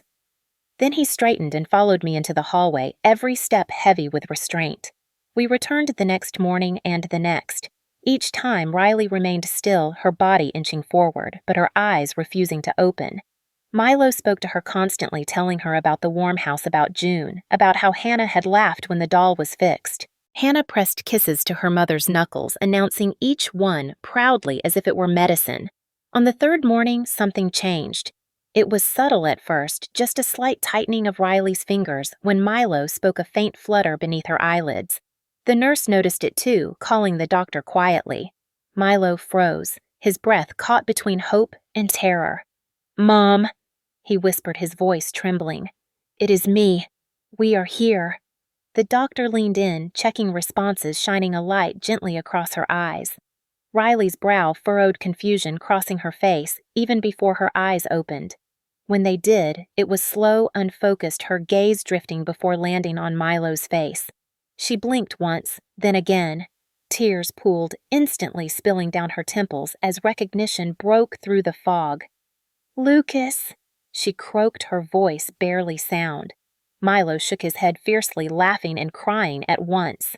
Then he straightened and followed me into the hallway, every step heavy with restraint. We returned the next morning and the next. Each time, Riley remained still, her body inching forward, but her eyes refusing to open. Milo spoke to her constantly, telling her about the warm house about June, about how Hannah had laughed when the doll was fixed. Hannah pressed kisses to her mother's knuckles, announcing each one proudly as if it were medicine. On the third morning, something changed. It was subtle at first, just a slight tightening of Riley's fingers when Milo spoke a faint flutter beneath her eyelids. The nurse noticed it too, calling the doctor quietly. Milo froze, his breath caught between hope and terror. "Mom," he whispered, his voice trembling. "It is me. We are here." The doctor leaned in, checking responses, shining a light gently across her eyes. Riley's brow furrowed confusion, crossing her face, even before her eyes opened. When they did, it was slow, unfocused, her gaze drifting before landing on Milo's face. She blinked once, then again. Tears pooled, instantly spilling down her temples as recognition broke through the fog. "Lucas," she croaked, her voice barely sound. Milo shook his head fiercely, laughing and crying at once.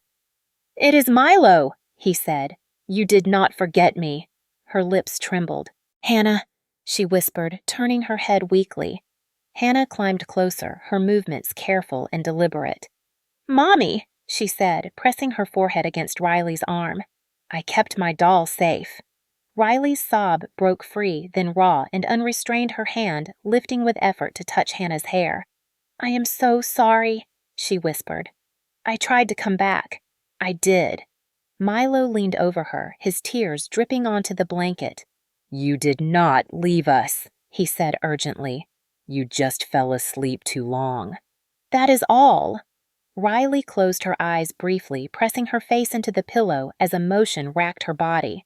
"It is Milo," he said. "You did not forget me." Her lips trembled. "Hannah," she whispered, turning her head weakly. Hannah climbed closer, her movements careful and deliberate. "Mommy," she said, pressing her forehead against Riley's arm. "I kept my doll safe." Riley's sob broke free, then raw and unrestrained, her hand lifting with effort to touch Hannah's hair. "I am so sorry," she whispered. "I tried to come back. I did." Milo leaned over her, his tears dripping onto the blanket. "You did not leave us," he said urgently. "You just fell asleep too long." "That is all." Riley closed her eyes briefly, pressing her face into the pillow as emotion racked her body.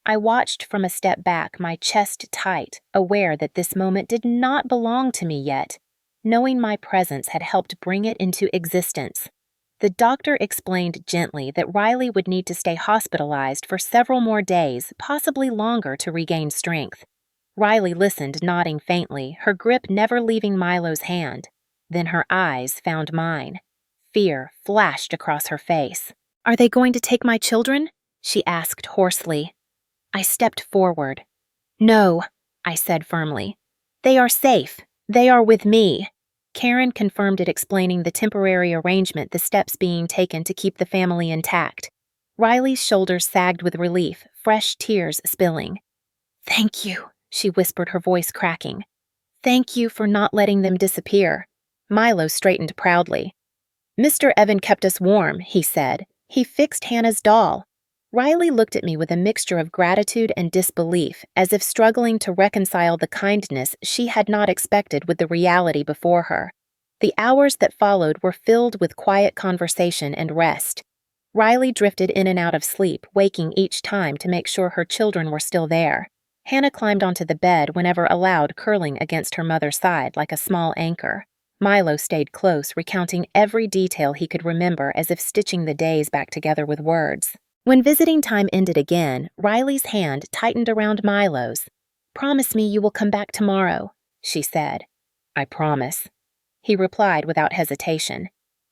I watched from a step back, my chest tight, aware that this moment did not belong to me yet, knowing my presence had helped bring it into existence. The doctor explained gently that Riley would need to stay hospitalized for several more days, possibly longer, to regain strength. Riley listened, nodding faintly, her grip never leaving Milo's hand. Then her eyes found mine. Fear flashed across her face. "Are they going to take my children?" she asked hoarsely. I stepped forward. "No," I said firmly. "They are safe. They are with me." Karen confirmed it, explaining the temporary arrangement, the steps being taken to keep the family intact. Riley's shoulders sagged with relief, fresh tears spilling. "Thank you," she whispered, her voice cracking. "Thank you for not letting them disappear." Milo straightened proudly. "Mr. Evan kept us warm," he said. "He fixed Hannah's doll." Riley looked at me with a mixture of gratitude and disbelief, as if struggling to reconcile the kindness she had not expected with the reality before her. The hours that followed were filled with quiet conversation and rest. Riley drifted in and out of sleep, waking each time to make sure her children were still there. Hannah climbed onto the bed whenever allowed, curling against her mother's side like a small anchor. Milo stayed close, recounting every detail he could remember, as if stitching the days back together with words. When visiting time ended again, Riley's hand tightened around Milo's. "Promise me you will come back tomorrow," she said. "I promise," he replied without hesitation.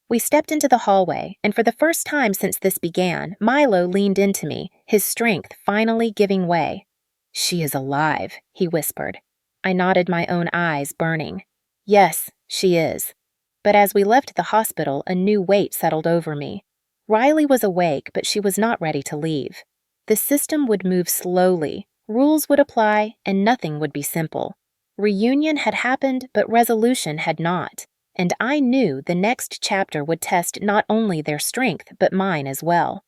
We stepped into the hallway, and for the first time since this began, Milo leaned into me, his strength finally giving way. "She is alive," he whispered. I nodded, my own eyes burning. "Yes, she is." But as we left the hospital, a new weight settled over me. Riley was awake, but she was not ready to leave. The system would move slowly, rules would apply, and nothing would be simple. Reunion had happened, but resolution had not. And I knew the next chapter would test not only their strength, but mine as well.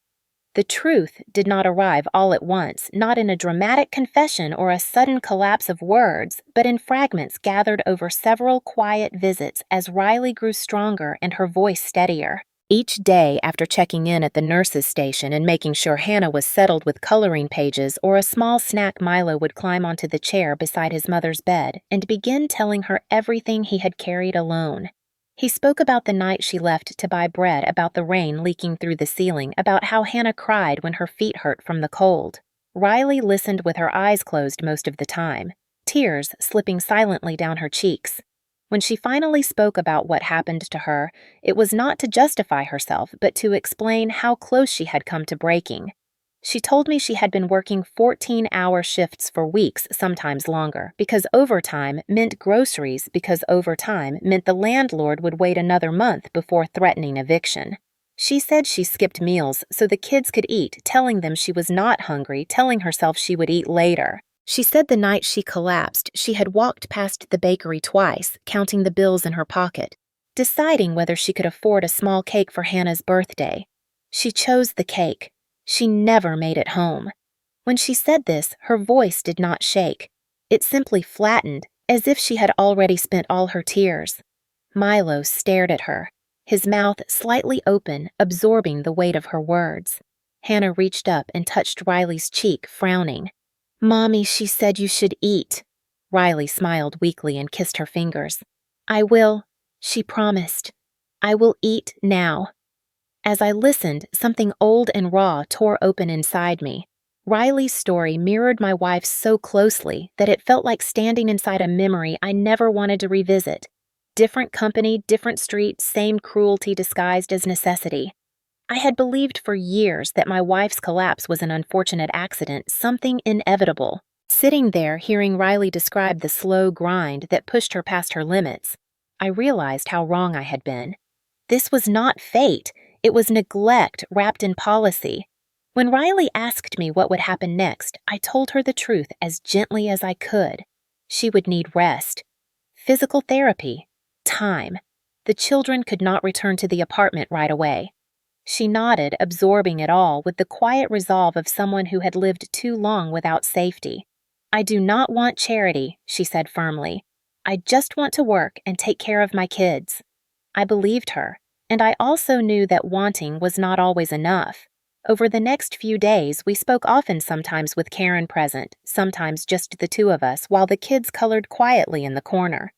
The truth did not arrive all at once, not in a dramatic confession or a sudden collapse of words, but in fragments gathered over several quiet visits as Riley grew stronger and her voice steadier. Each day, after checking in at the nurse's station and making sure Hannah was settled with coloring pages or a small snack, Milo would climb onto the chair beside his mother's bed and begin telling her everything he had carried alone. He spoke about the night she left to buy bread, about the rain leaking through the ceiling, about how Hannah cried when her feet hurt from the cold. Riley listened with her eyes closed most of the time, tears slipping silently down her cheeks. When she finally spoke about what happened to her, it was not to justify herself, but to explain how close she had come to breaking. She told me she had been working 14-hour shifts for weeks, sometimes longer, because overtime meant groceries, because overtime meant the landlord would wait another month before threatening eviction. She said she skipped meals so the kids could eat, telling them she was not hungry, telling herself she would eat later. She said the night she collapsed, she had walked past the bakery twice, counting the bills in her pocket, deciding whether she could afford a small cake for Hannah's birthday. She chose the cake. She never made it home. When she said this, her voice did not shake. It simply flattened, as if she had already spent all her tears. Milo stared at her, his mouth slightly open, absorbing the weight of her words. Hannah reached up and touched Riley's cheek, frowning. "Mommy, she said you should eat." Riley smiled weakly and kissed her fingers. "I will," she promised. "I will eat now." As I listened, something old and raw tore open inside me. Riley's story mirrored my wife's so closely that it felt like standing inside a memory I never wanted to revisit. Different company, different street, same cruelty disguised as necessity. I had believed for years that my wife's collapse was an unfortunate accident, something inevitable. Sitting there, hearing Riley describe the slow grind that pushed her past her limits, I realized how wrong I had been. This was not fate. It was neglect wrapped in policy. When Riley asked me what would happen next, I told her the truth as gently as I could. She would need rest, physical therapy, time. The children could not return to the apartment right away. She nodded, absorbing it all with the quiet resolve of someone who had lived too long without safety. "I do not want charity," she said firmly. "I just want to work and take care of my kids." I believed her, and I also knew that wanting was not always enough. Over the next few days, we spoke often, sometimes with Karen present, sometimes just the two of us, while the kids colored quietly in the corner.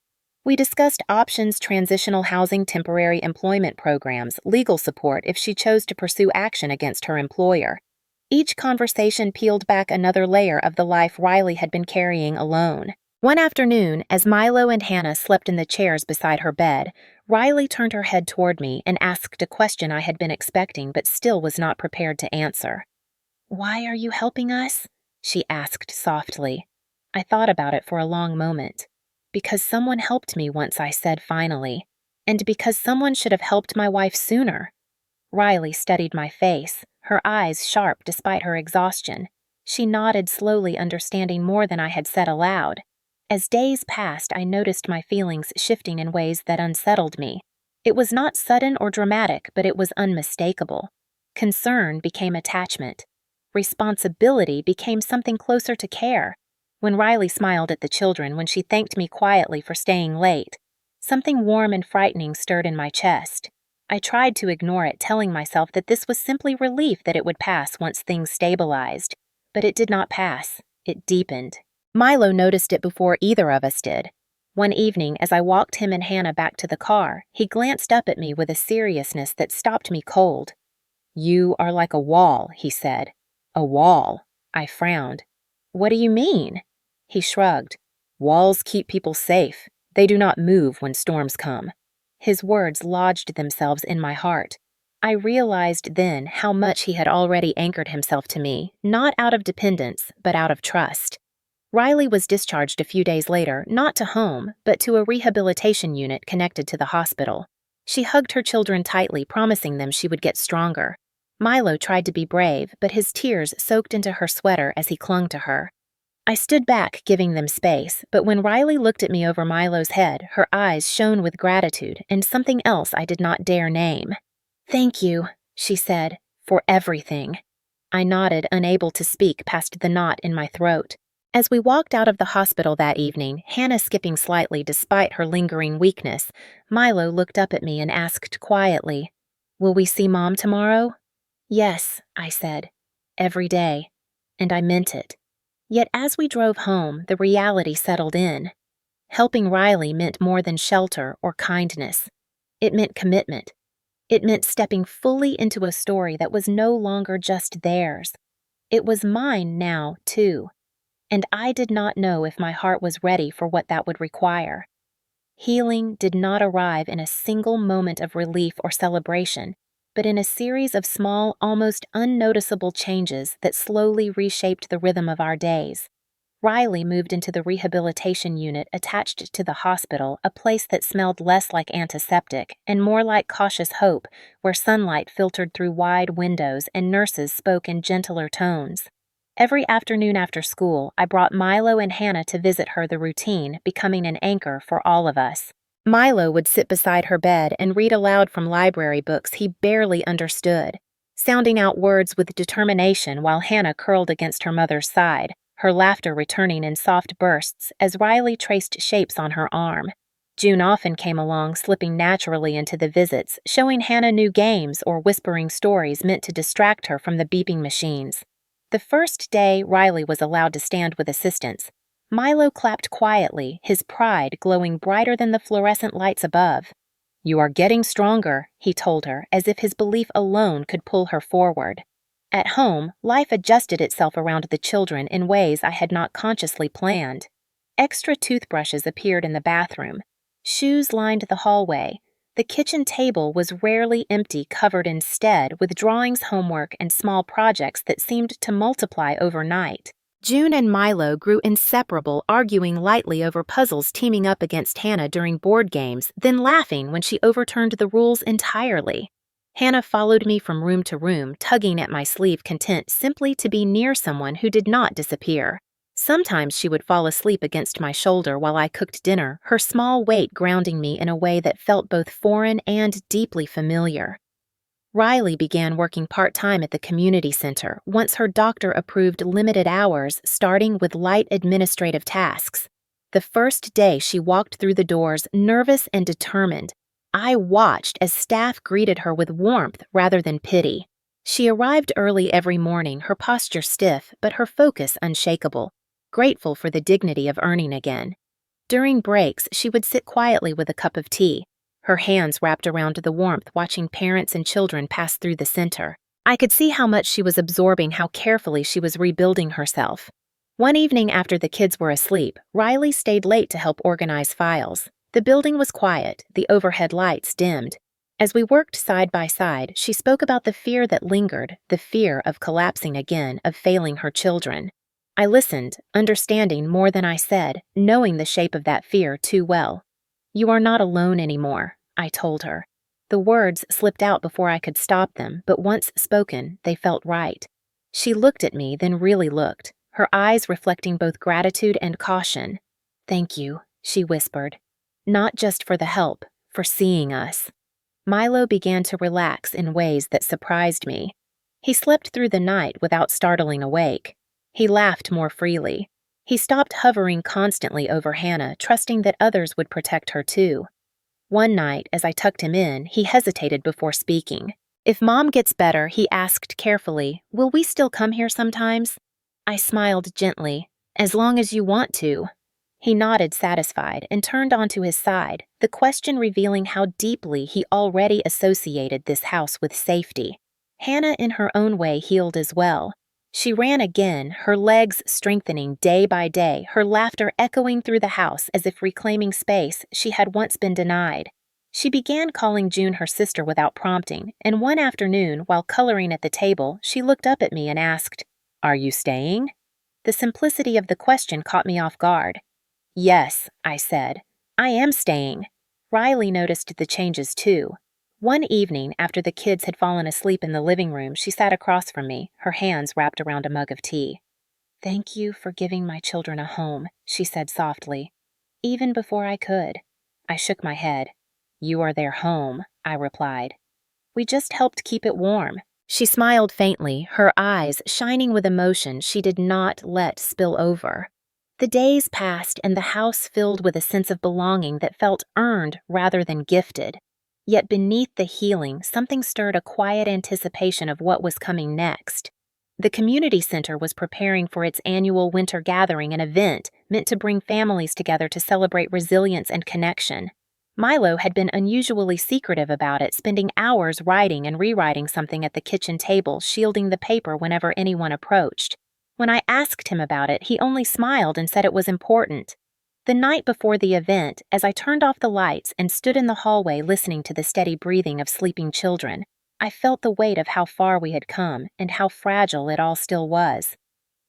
We discussed options, transitional housing, temporary employment programs, legal support if she chose to pursue action against her employer. Each conversation peeled back another layer of the life Riley had been carrying alone. One afternoon, as Milo and Hannah slept in the chairs beside her bed, Riley turned her head toward me and asked a question I had been expecting but still was not prepared to answer. "Why are you helping us?" she asked softly. I thought about it for a long moment. "Because someone helped me once," I said finally, "and because someone should have helped my wife sooner." Riley studied my face, her eyes sharp despite her exhaustion. She nodded slowly, understanding more than I had said aloud. As days passed, I noticed my feelings shifting in ways that unsettled me. It was not sudden or dramatic, but it was unmistakable. Concern became attachment. Responsibility became something closer to care. When Riley smiled at the children, when she thanked me quietly for staying late, something warm and frightening stirred in my chest. I tried to ignore it, telling myself that this was simply relief, that it would pass once things stabilized. But it did not pass. It deepened. Milo noticed it before either of us did. One evening, as I walked him and Hannah back to the car, he glanced up at me with a seriousness that stopped me cold. "You are like a wall," he said. "A wall." I frowned. "What do you mean?" He shrugged. "Walls keep people safe. They do not move when storms come." His words lodged themselves in my heart. I realized then how much he had already anchored himself to me, not out of dependence, but out of trust. Riley was discharged a few days later, not to home, but to a rehabilitation unit connected to the hospital. She hugged her children tightly, promising them she would get stronger. Milo tried to be brave, but his tears soaked into her sweater as he clung to her. I stood back, giving them space, but when Riley looked at me over Milo's head, her eyes shone with gratitude and something else I did not dare name. "Thank you," she said, "for everything." I nodded, unable to speak past the knot in my throat. As we walked out of the hospital that evening, Hannah skipping slightly despite her lingering weakness, Milo looked up at me and asked quietly, "Will we see Mom tomorrow?" "Yes," I said, "every day." And I meant it. Yet as we drove home, the reality settled in. Helping Riley meant more than shelter or kindness. It meant commitment. It meant stepping fully into a story that was no longer just theirs. It was mine now, too. And I did not know if my heart was ready for what that would require. Healing did not arrive in a single moment of relief or celebration, but in a series of small, almost unnoticeable changes that slowly reshaped the rhythm of our days. Riley moved into the rehabilitation unit attached to the hospital, a place that smelled less like antiseptic and more like cautious hope, where sunlight filtered through wide windows and nurses spoke in gentler tones. Every afternoon after school, I brought Milo and Hannah to visit her, the routine becoming an anchor for all of us. Milo would sit beside her bed and read aloud from library books he barely understood, sounding out words with determination while Hannah curled against her mother's side, her laughter returning in soft bursts as Riley traced shapes on her arm. June often came along, slipping naturally into the visits, showing Hannah new games or whispering stories meant to distract her from the beeping machines. The first day Riley was allowed to stand with assistants, Milo clapped quietly, his pride glowing brighter than the fluorescent lights above. "You are getting stronger," he told her, as if his belief alone could pull her forward. At home, life adjusted itself around the children in ways I had not consciously planned. Extra toothbrushes appeared in the bathroom. Shoes lined the hallway. The kitchen table was rarely empty, covered instead with drawings, homework, and small projects that seemed to multiply overnight. June and Milo grew inseparable, arguing lightly over puzzles, teaming up against Hannah during board games, then laughing when she overturned the rules entirely. Hannah followed me from room to room, tugging at my sleeve, content simply to be near someone who did not disappear. Sometimes she would fall asleep against my shoulder while I cooked dinner, her small weight grounding me in a way that felt both foreign and deeply familiar. Riley began working part-time at the community center once her doctor approved limited hours, starting with light administrative tasks. The first day she walked through the doors, nervous and determined, I watched as staff greeted her with warmth rather than pity. She arrived early every morning, her posture stiff, but her focus unshakable, grateful for the dignity of earning again. During breaks, she would sit quietly with a cup of tea, her hands wrapped around the warmth, watching parents and children pass through the center. I could see how much she was absorbing, how carefully she was rebuilding herself. One evening after the kids were asleep, Riley stayed late to help organize files. The building was quiet, the overhead lights dimmed. As we worked side by side, she spoke about the fear that lingered, the fear of collapsing again, of failing her children. I listened, understanding more than I said, knowing the shape of that fear too well. "You are not alone anymore," I told her. The words slipped out before I could stop them, but once spoken, they felt right. She looked at me, then really looked, her eyes reflecting both gratitude and caution. "Thank you," she whispered. "Not just for the help, for seeing us." Milo began to relax in ways that surprised me. He slept through the night without startling awake. He laughed more freely. He stopped hovering constantly over Hannah, trusting that others would protect her too. One night, as I tucked him in, he hesitated before speaking. "If Mom gets better," he asked carefully, "will we still come here sometimes?" I smiled gently. "As long as you want to." He nodded, satisfied, and turned onto his side, the question revealing how deeply he already associated this house with safety. Hannah, in her own way, healed as well. She ran again, her legs strengthening day by day, her laughter echoing through the house as if reclaiming space she had once been denied. She began calling June her sister without prompting, and one afternoon, while coloring at the table, she looked up at me and asked, "Are you staying?" The simplicity of the question caught me off guard. "Yes," I said. "I am staying." Riley noticed the changes too. One evening, after the kids had fallen asleep in the living room, she sat across from me, her hands wrapped around a mug of tea. "Thank you for giving my children a home," she said softly. "Even before I could." I shook my head. "You are their home," I replied. "We just helped keep it warm." She smiled faintly, her eyes shining with emotion she did not let spill over. The days passed and the house filled with a sense of belonging that felt earned rather than gifted. Yet beneath the healing, something stirred a quiet anticipation of what was coming next. The community center was preparing for its annual winter gathering, an event meant to bring families together to celebrate resilience and connection. Milo had been unusually secretive about it, spending hours writing and rewriting something at the kitchen table, shielding the paper whenever anyone approached. When I asked him about it, he only smiled and said it was important. The night before the event, as I turned off the lights and stood in the hallway listening to the steady breathing of sleeping children, I felt the weight of how far we had come and how fragile it all still was.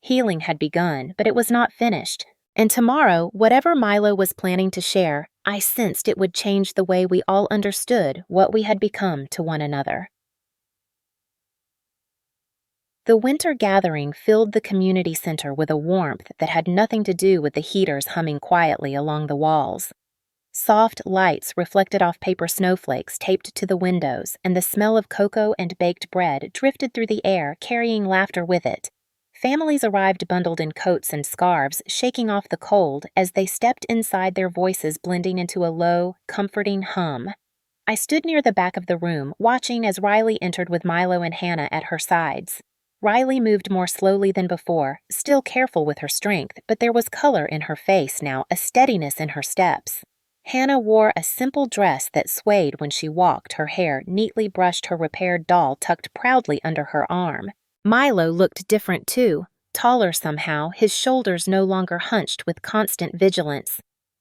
Healing had begun, but it was not finished. And tomorrow, whatever Milo was planning to share, I sensed it would change the way we all understood what we had become to one another. The winter gathering filled the community center with a warmth that had nothing to do with the heaters humming quietly along the walls. Soft lights reflected off paper snowflakes taped to the windows, and the smell of cocoa and baked bread drifted through the air, carrying laughter with it. Families arrived bundled in coats and scarves, shaking off the cold as they stepped inside, their voices blending into a low, comforting hum. I stood near the back of the room, watching as Riley entered with Milo and Hannah at her sides. Riley moved more slowly than before, still careful with her strength, but there was color in her face now, a steadiness in her steps. Hannah wore a simple dress that swayed when she walked, her hair neatly brushed, her repaired doll tucked proudly under her arm. Milo looked different too, taller somehow, his shoulders no longer hunched with constant vigilance.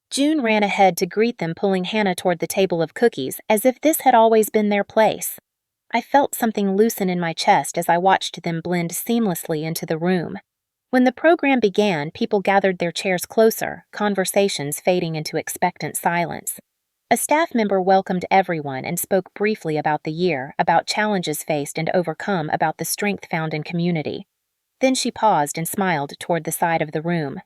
June ran ahead to greet them, pulling Hannah toward the table of cookies, as if this had always been their place. I felt something loosen in my chest as I watched them blend seamlessly into the room. When the program began, people gathered their chairs closer, conversations fading into expectant silence. A staff member welcomed everyone and spoke briefly about the year, about challenges faced and overcome, about the strength found in community. Then she paused and smiled toward the side of the room.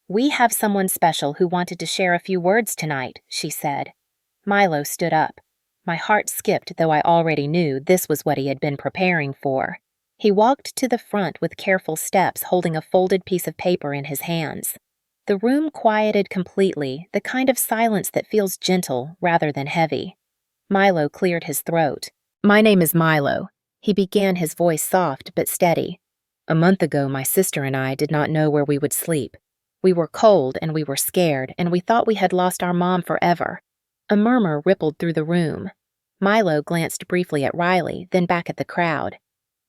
"We have someone special who wanted to share a few words tonight," she said. Milo stood up. My heart skipped, though I already knew this was what he had been preparing for. He walked to the front with careful steps, holding a folded piece of paper in his hands. The room quieted completely, the kind of silence that feels gentle rather than heavy. Milo cleared his throat. "My name is Milo," he began, his voice soft but steady. "A month ago, my sister and I did not know where we would sleep. We were cold and we were scared, and we thought we had lost our mom forever." A murmur rippled through the room. Milo glanced briefly at Riley, then back at the crowd.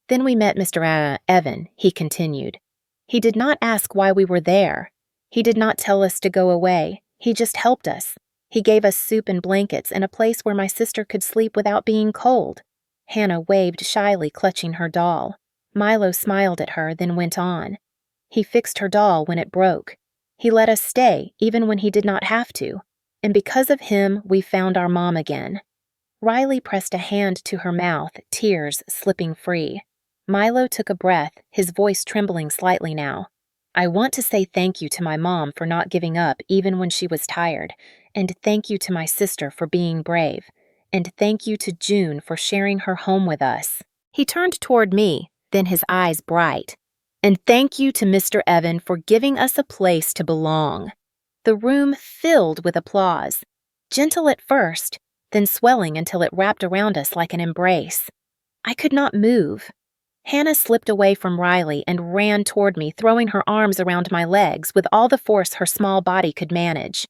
"Then we met Mr. Evan," he continued. "He did not ask why we were there. He did not tell us to go away. He just helped us. He gave us soup and blankets and a place where my sister could sleep without being cold." Hannah waved shyly, clutching her doll. Milo smiled at her, then went on. "He fixed her doll when it broke. He let us stay, even when he did not have to. And because of him, we found our mom again." Riley pressed a hand to her mouth, tears slipping free. Milo took a breath, his voice trembling slightly now. "I want to say thank you to my mom for not giving up even when she was tired, and thank you to my sister for being brave, and thank you to June for sharing her home with us." He turned toward me, then his eyes bright. "And thank you to Mr. Evan for giving us a place to belong." The room filled with applause, gentle at first, then swelling until it wrapped around us like an embrace. I could not move. Hannah slipped away from Riley and ran toward me, throwing her arms around my legs with all the force her small body could manage.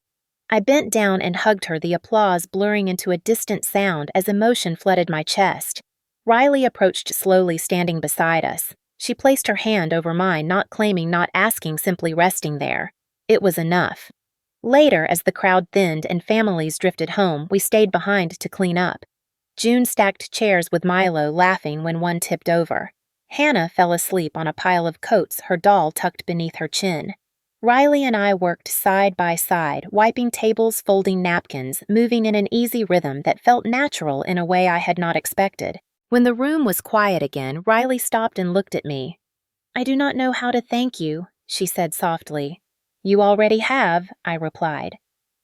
I bent down and hugged her, the applause blurring into a distant sound as emotion flooded my chest. Riley approached slowly, standing beside us. She placed her hand over mine, not claiming, not asking, simply resting there. It was enough. Later, as the crowd thinned and families drifted home, we stayed behind to clean up. June stacked chairs with Milo, laughing when one tipped over. Hannah fell asleep on a pile of coats, her doll tucked beneath her chin. Riley and I worked side by side, wiping tables, folding napkins, moving in an easy rhythm that felt natural in a way I had not expected. When the room was quiet again, Riley stopped and looked at me. "I do not know how to thank you," she said softly. "You already have," I replied.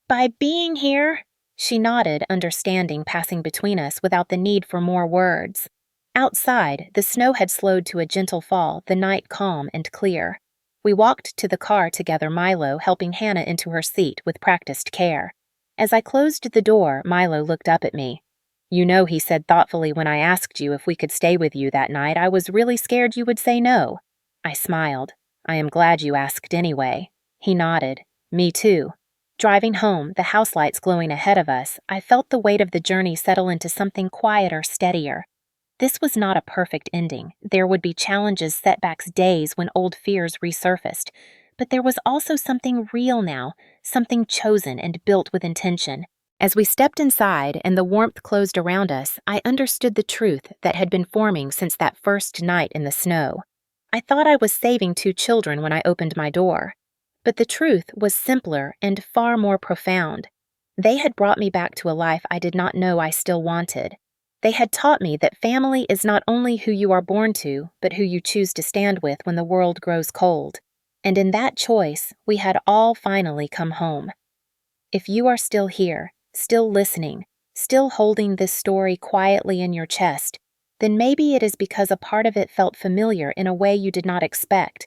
"By being here?" She nodded, understanding passing between us without the need for more words. Outside, the snow had slowed to a gentle fall, the night calm and clear. We walked to the car together, Milo helping Hannah into her seat with practiced care. As I closed the door, Milo looked up at me. "You know," he said thoughtfully when I asked you if we could stay with you that night, "I was really scared you would say no." I smiled. "I am glad you asked anyway." He nodded. "Me too." Driving home, the house lights glowing ahead of us, I felt the weight of the journey settle into something quieter, steadier. This was not a perfect ending. There would be challenges, setbacks, days when old fears resurfaced. But there was also something real now, something chosen and built with intention. As we stepped inside and the warmth closed around us, I understood the truth that had been forming since that first night in the snow. I thought I was saving 2 children when I opened my door. But the truth was simpler and far more profound. They had brought me back to a life I did not know I still wanted. They had taught me that family is not only who you are born to, but who you choose to stand with when the world grows cold. And in that choice, we had all finally come home. If you are still here, still listening, still holding this story quietly in your chest, then maybe it is because a part of it felt familiar in a way you did not expect.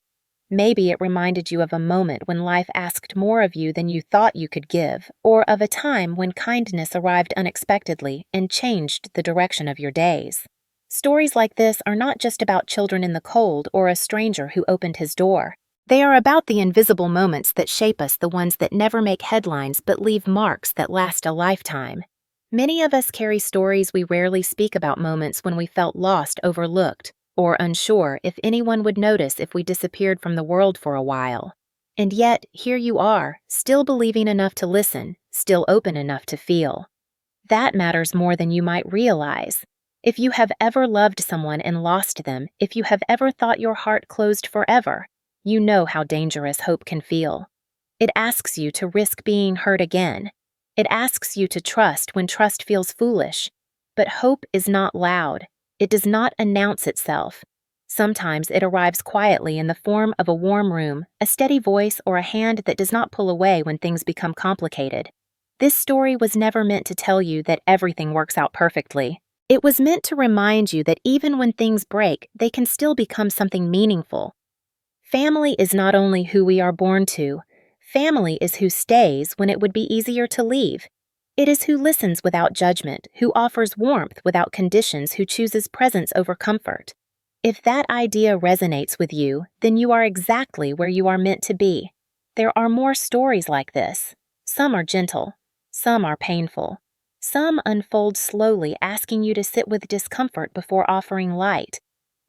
Maybe it reminded you of a moment when life asked more of you than you thought you could give, or of a time when kindness arrived unexpectedly and changed the direction of your days. Stories like this are not just about children in the cold or a stranger who opened his door. They are about the invisible moments that shape us, the ones that never make headlines but leave marks that last a lifetime. Many of us carry stories we rarely speak about, moments when we felt lost, overlooked, or unsure if anyone would notice if we disappeared from the world for a while. And yet, here you are, still believing enough to listen, still open enough to feel. That matters more than you might realize. If you have ever loved someone and lost them, if you have ever thought your heart closed forever, you know how dangerous hope can feel. It asks you to risk being hurt again. It asks you to trust when trust feels foolish. But hope is not loud. It does not announce itself. Sometimes it arrives quietly in the form of a warm room, a steady voice, or a hand that does not pull away when things become complicated. This story was never meant to tell you that everything works out perfectly. It was meant to remind you that even when things break, they can still become something meaningful. Family is not only who we are born to. Family is who stays when it would be easier to leave. It is who listens without judgment, who offers warmth without conditions, who chooses presence over comfort. If that idea resonates with you, then you are exactly where you are meant to be. There are more stories like this. Some are gentle. Some are painful. Some unfold slowly, asking you to sit with discomfort before offering light.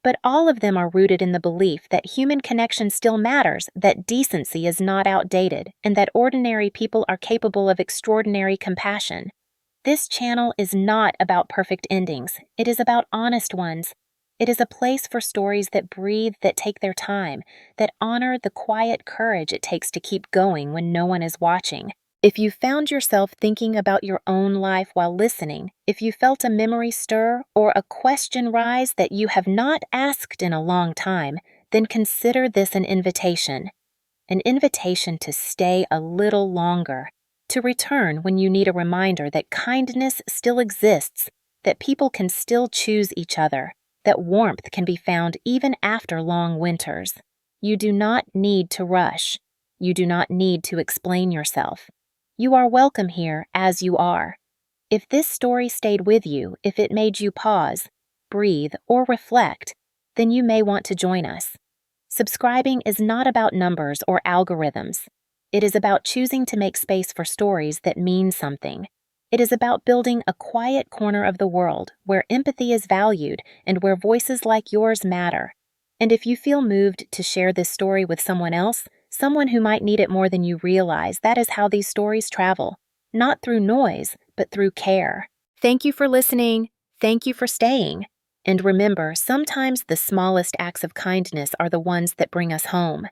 But all of them are rooted in the belief that human connection still matters, that decency is not outdated, and that ordinary people are capable of extraordinary compassion. This channel is not about perfect endings. It is about honest ones. It is a place for stories that breathe, that take their time, that honor the quiet courage it takes to keep going when no one is watching. If you found yourself thinking about your own life while listening, if you felt a memory stir or a question rise that you have not asked in a long time, then consider this an invitation. An invitation to stay a little longer, to return when you need a reminder that kindness still exists, that people can still choose each other, that warmth can be found even after long winters. You do not need to rush. You do not need to explain yourself. You are welcome here as you are. If this story stayed with you, if it made you pause, breathe, or reflect, then you may want to join us. Subscribing is not about numbers or algorithms. It is about choosing to make space for stories that mean something. It is about building a quiet corner of the world where empathy is valued and where voices like yours matter. And if you feel moved to share this story with someone else, someone who might need it more than you realize. That is how these stories travel, not through noise, but through care. Thank you for listening. Thank you for staying. And remember, sometimes the smallest acts of kindness are the ones that bring us home.